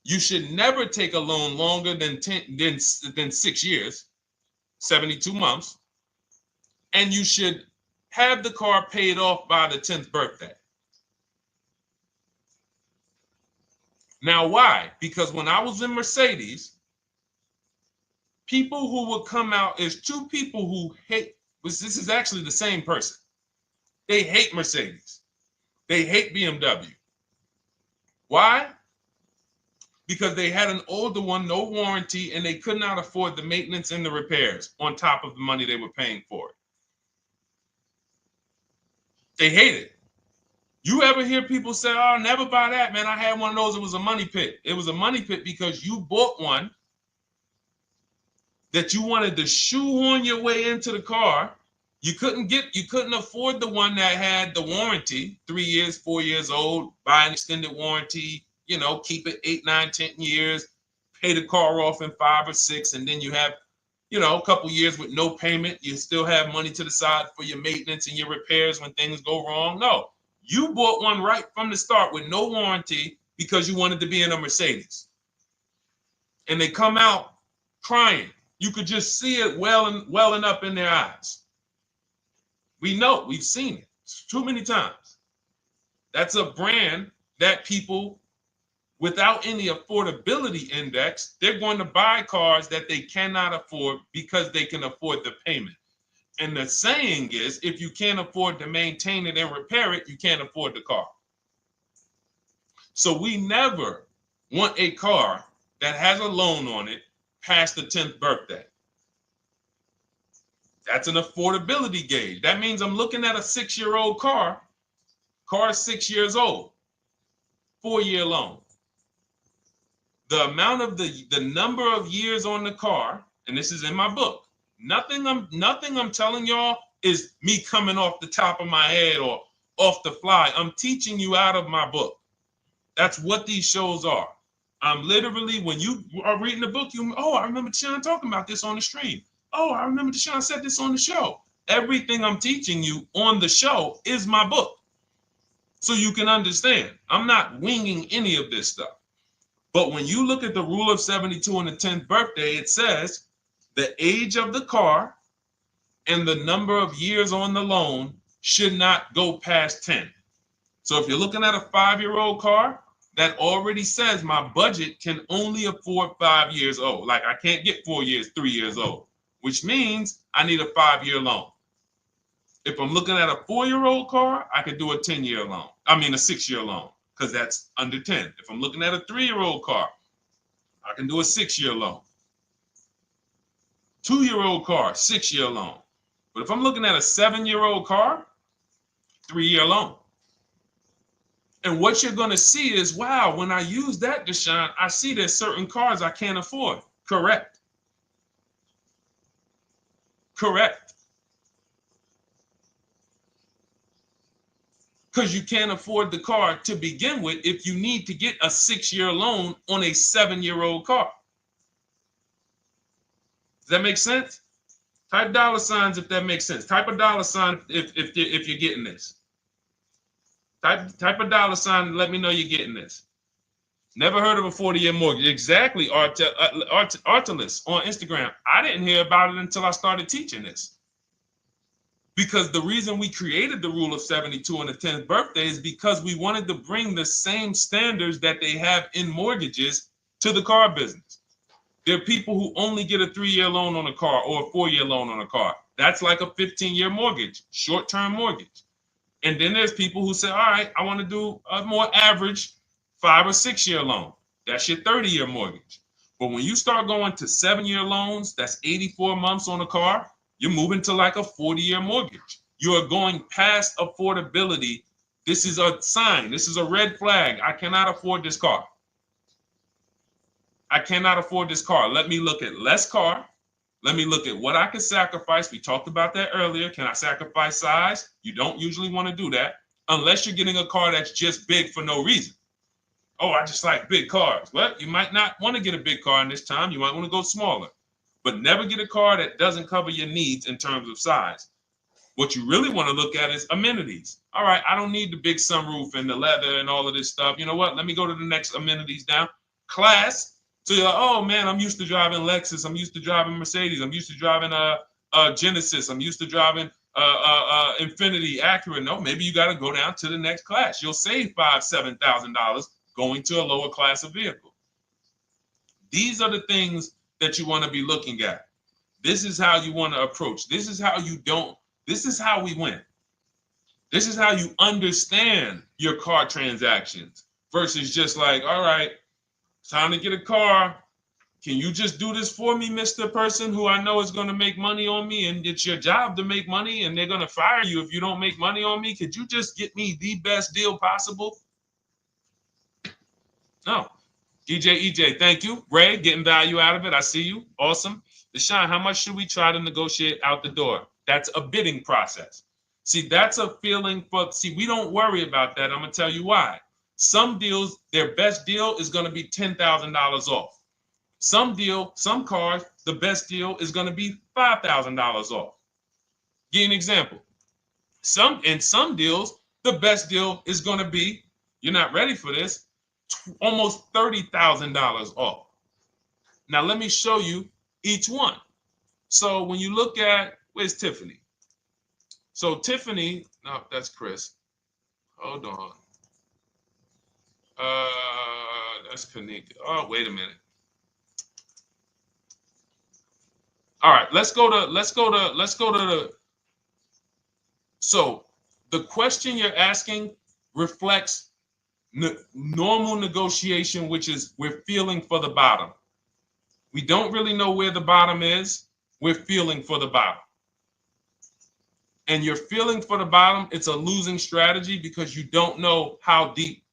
you should never take a loan longer than 6 years, 72 months, and you should have the car paid off by the 10th birthday. Now, why? Because when I was in Mercedes, people who would come out, is two people who hate, this is actually the same person. They hate Mercedes. They hate BMW. Why? Because they had an older one, no warranty, and they could not afford the maintenance and the repairs on top of the money they were paying for it. They hate it. You ever hear people say, oh, never buy that, man. I had one of those. It was a money pit. It was a money pit because you bought one that you wanted to shoehorn your way into the car. You couldn't afford the one that had the warranty, 3 years, 4 years old, buy an extended warranty, keep it 8, 9, 10 years, pay the car off in 5 or 6, and then you have, a couple years with no payment. You still have money to the side for your maintenance and your repairs when things go wrong. No, you bought one right from the start with no warranty because you wanted to be in a Mercedes. And they come out crying. You could just see it welling up in their eyes. We know, we've seen it too many times. That's a brand that people without any affordability index, they're going to buy cars that they cannot afford because they can afford the payment. And the saying is, if you can't afford to maintain it and repair it, you can't afford the car. So we never want a car that has a loan on it past the 10th birthday. That's an affordability gauge. That means I'm looking at a 6-year-old car. Car is 6 years old, 4-year loan. The amount of the number of years on the car, and this is in my book. Nothing I'm telling y'all is me coming off the top of my head or off the fly. I'm teaching you out of my book. That's what these shows are. I'm literally, when you are reading the book, I remember Deshone talking about this on the stream. Oh, I remember Deshone said this on the show. Everything I'm teaching you on the show is my book. So you can understand. I'm not winging any of this stuff. But when you look at the rule of 72 on the 10th birthday, it says the age of the car and the number of years on the loan should not go past 10. So if you're looking at a 5-year-old car, that already says my budget can only afford 5 years old. Like I can't get 4 years, 3 years old, which means I need a 5-year loan. If I'm looking at a 4-year-old car, I could do a 10-year loan. I mean, a 6-year loan, because that's under 10. If I'm looking at a 3-year-old car, I can do a 6-year loan. 2-year-old car, 6-year loan. But if I'm looking at a 7-year-old car, 3-year loan. And what you're going to see is, wow, when I use that, Deshone, I see there's certain cars I can't afford. Correct. Correct. Because you can't afford the car to begin with if you need to get a 6-year loan on a 7-year-old car. Does that make sense? Type $signs if that makes sense. Type a $sign if you're getting this. Type a $sign and let me know you're getting this. Never heard of a 40-year mortgage. Exactly, Artelis on Instagram. I didn't hear about it until I started teaching this. Because the reason we created the rule of 72 on the 10th birthday is because we wanted to bring the same standards that they have in mortgages to the car business. There are people who only get a 3-year loan on a car or a 4-year loan on a car. That's like a 15-year mortgage, short-term mortgage. And then there's people who say, all right, I want to do a more average 5 or 6-year loan. That's your 30-year mortgage. But when you start going to 7-year loans, that's 84 months on a car, you're moving to like a 40-year mortgage. You are going past affordability. This is a sign. This is a red flag. I cannot afford this car. I cannot afford this car. Let me look at less car. Let me look at what I can sacrifice. We talked about that earlier. Can I sacrifice size? You don't usually want to do that unless you're getting a car that's just big for no reason. Oh, I just like big cars. Well, you might not want to get a big car in this time. You might want to go smaller. But never get a car that doesn't cover your needs in terms of size. What you really want to look at is amenities. All right, I don't need the big sunroof and the leather and all of this stuff. You know what? Let me go to the next amenities down. Class. So you're like, oh man, I'm used to driving Lexus. I'm used to driving Mercedes. I'm used to driving Genesis. I'm used to driving Infinity, Acura. No, maybe you got to go down to the next class. You'll save $5,000-$7,000 going to a lower class of vehicle. These are the things that you want to be looking at. This is how you want to approach. This is how you don't. This is how we win. This is how you understand your car transactions versus just like, all right, time to get a car. Can you just do this for me, Mr. Person who I know is going to make money on me, and it's your job to make money and they're going to fire you if you don't make money on me? Could you just get me the best deal possible? No. EJ, thank you. Ray, getting value out of it. I see you. Awesome. Deshone, how much should we try to negotiate out the door? That's a bidding process. See, that's a feeling for, see, we don't worry about that. I'm going to tell you why. Some deals, their best deal is going to be $10,000 off. Some cars, the best deal is going to be $5,000 off. Give you an example. In some deals, the best deal is going to be, you're not ready for this, almost $30,000 off. Now, let me show you each one. So when you look at, where's Tiffany? So Tiffany, no, that's Chris. Hold on. That's Kanika. Oh, wait a minute. All right, let's go to the. So the question you're asking reflects normal negotiation, which is we're feeling for the bottom. We don't really know where the bottom is. We're feeling for the bottom. And you're feeling for the bottom, it's a losing strategy because you don't know how deep,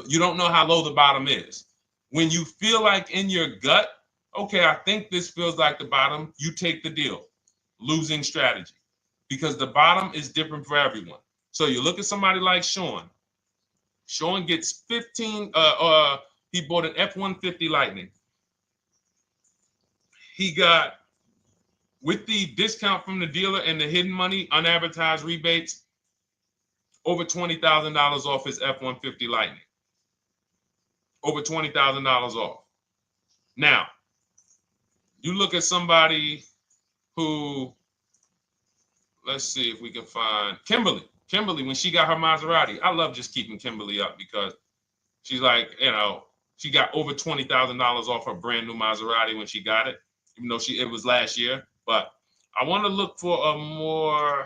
you don't know how low the bottom is. When you feel like in your gut, okay, I think this feels like the bottom, you take the deal. Losing strategy. Because the bottom is different for everyone. So you look at somebody like Sean. Sean gets 15, he bought an F-150 Lightning. He got, with the discount from the dealer and the hidden money, unadvertised rebates, over $20,000 off his F-150 Lightning. Over $20,000 off. Now, you look at somebody who, let's see if we can find Kimberly. Kimberly, when she got her Maserati, I love just keeping Kimberly up because she's like, you know, she got over $20,000 off her brand new Maserati when she got it, even though it was last year. But I want to look for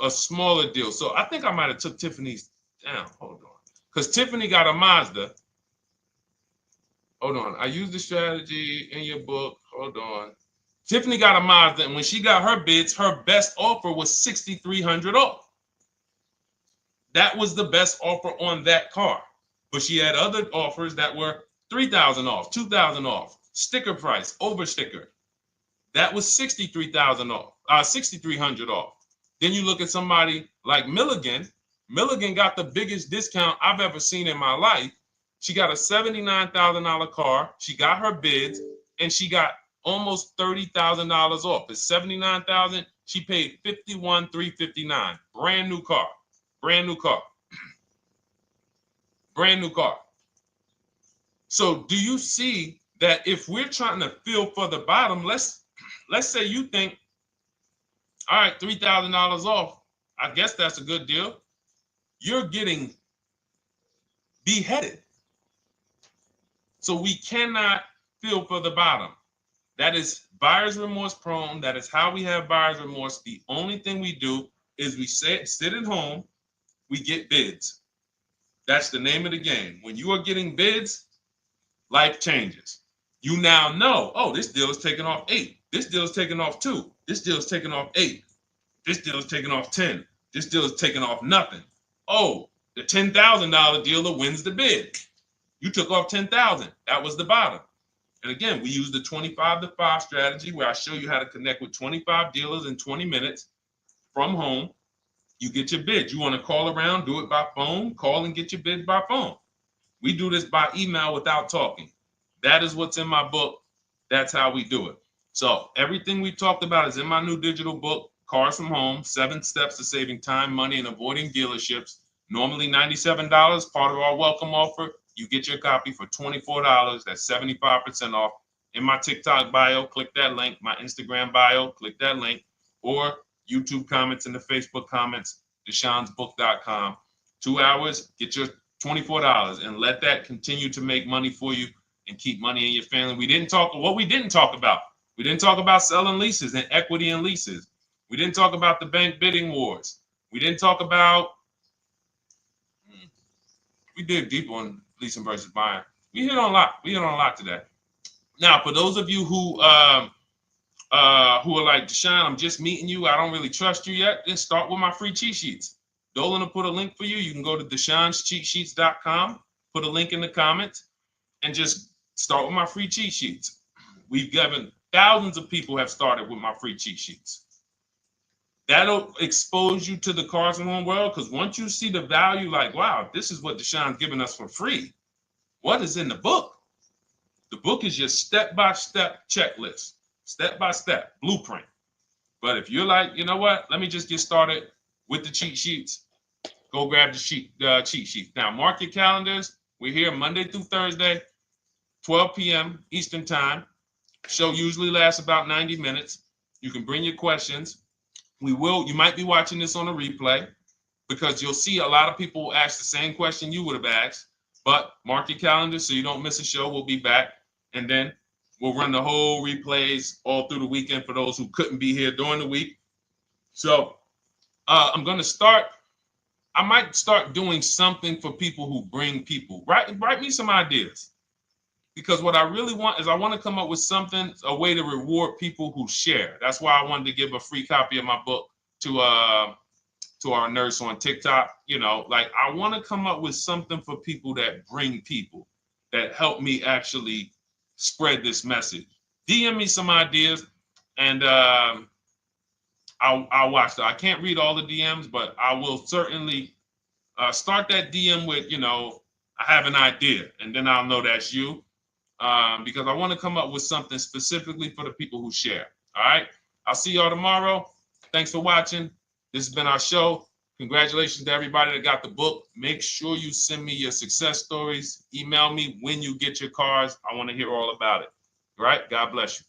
a smaller deal. So I think I might have took Tiffany's down. Hold on. Because Tiffany got a Mazda. Hold on. I used the strategy in your book. Hold on. Tiffany got a Mazda, and when she got her bids, her best offer was $6,300 off. That was the best offer on that car. But she had other offers that were $3,000 off, $2,000 off, sticker price, over sticker. That was $63,000 off, $6,300 off. Then you look at somebody like Milligan. Milligan got the biggest discount I've ever seen in my life. She got a $79,000 car. She got her bids, and she got almost $30,000 off. It's $79,000. She paid $51,359. Brand new car. Brand new car. Brand new car. So do you see that if we're trying to feel for the bottom, let's say you think, all right, $3,000 off. I guess that's a good deal. You're getting beheaded. So we cannot feel for the bottom. That is buyer's remorse prone. That is how we have buyer's remorse. The only thing we do is we sit at home, we get bids. That's the name of the game. When you are getting bids, life changes. You now know, oh, this deal is taking off 8. This deal is taking off 2. This deal is taking off 8. This deal is taking off 10. This deal is taking off nothing. Oh, the $10,000 dealer wins the bid. You took off $10,000. That was the bottom. And again, we use the 25 to 5 strategy where I show you how to connect with 25 dealers in 20 minutes from home. You get your bid. You want to call around, do it by phone, call and get your bid by phone. We do this by email without talking. That is what's in my book. That's how we do it. So everything we talked about is in my new digital book. Cars from Home, 7 Steps to Saving Time, Money, and Avoiding Dealerships. Normally $97, part of our welcome offer. You get your copy for $24. That's 75% off. In my TikTok bio, click that link. My Instagram bio, click that link. Or YouTube comments in the Facebook comments, deshonsbook.com. 2 hours, get your $24 and let that continue to make money for you and keep money in your family. We didn't talk about. We didn't talk about selling leases and equity in leases. We didn't talk about the bank bidding wars. We didn't talk about, we dig deep on leasing versus buying. We hit on a lot. We hit on a lot today. Now, for those of you who are like, Deshone, I'm just meeting you, I don't really trust you yet, then start with my free cheat sheets. Dolan will put a link for you. You can go to DeshonesCheatSheets.com, put a link in the comments, and just start with my free cheat sheets. We've given thousands of people have started with my free cheat sheets. That'll expose you to the Cars from Home world, because once you see the value, like, wow, this is what Deshone's giving us for free. What is in the book? The book is your step-by-step checklist, step-by-step blueprint. But if you're like, you know what, let me just get started with the cheat sheets, go grab the cheat sheet. Now, mark your calendars. We're here Monday through Thursday, 12 p.m. Eastern Time. Show usually lasts about 90 minutes. You can bring your questions. You might be watching this on a replay, because you'll see a lot of people ask the same question you would have asked. But mark your calendar so you don't miss a show. We'll be back. And then we'll run the whole replays all through the weekend for those who couldn't be here during the week. So I'm going to start. I might start doing something for people who bring people. Write me some ideas. Because what I really want is I want to come up with something, a way to reward people who share. That's why I wanted to give a free copy of my book to our nurse on TikTok. You know, like, I want to come up with something for people that bring people, that help me actually spread this message. DM me some ideas, and I'll watch that. I can't read all the DMs, but I will certainly start that DM with, you know, I have an idea, and then I'll know that's you. Because I want to come up with something specifically for the people who share. All right. I'll see y'all tomorrow. Thanks for watching. This has been our show. Congratulations to everybody that got the book. Make sure you send me your success stories. Email me when you get your cars. I want to hear all about it. All right. God bless you.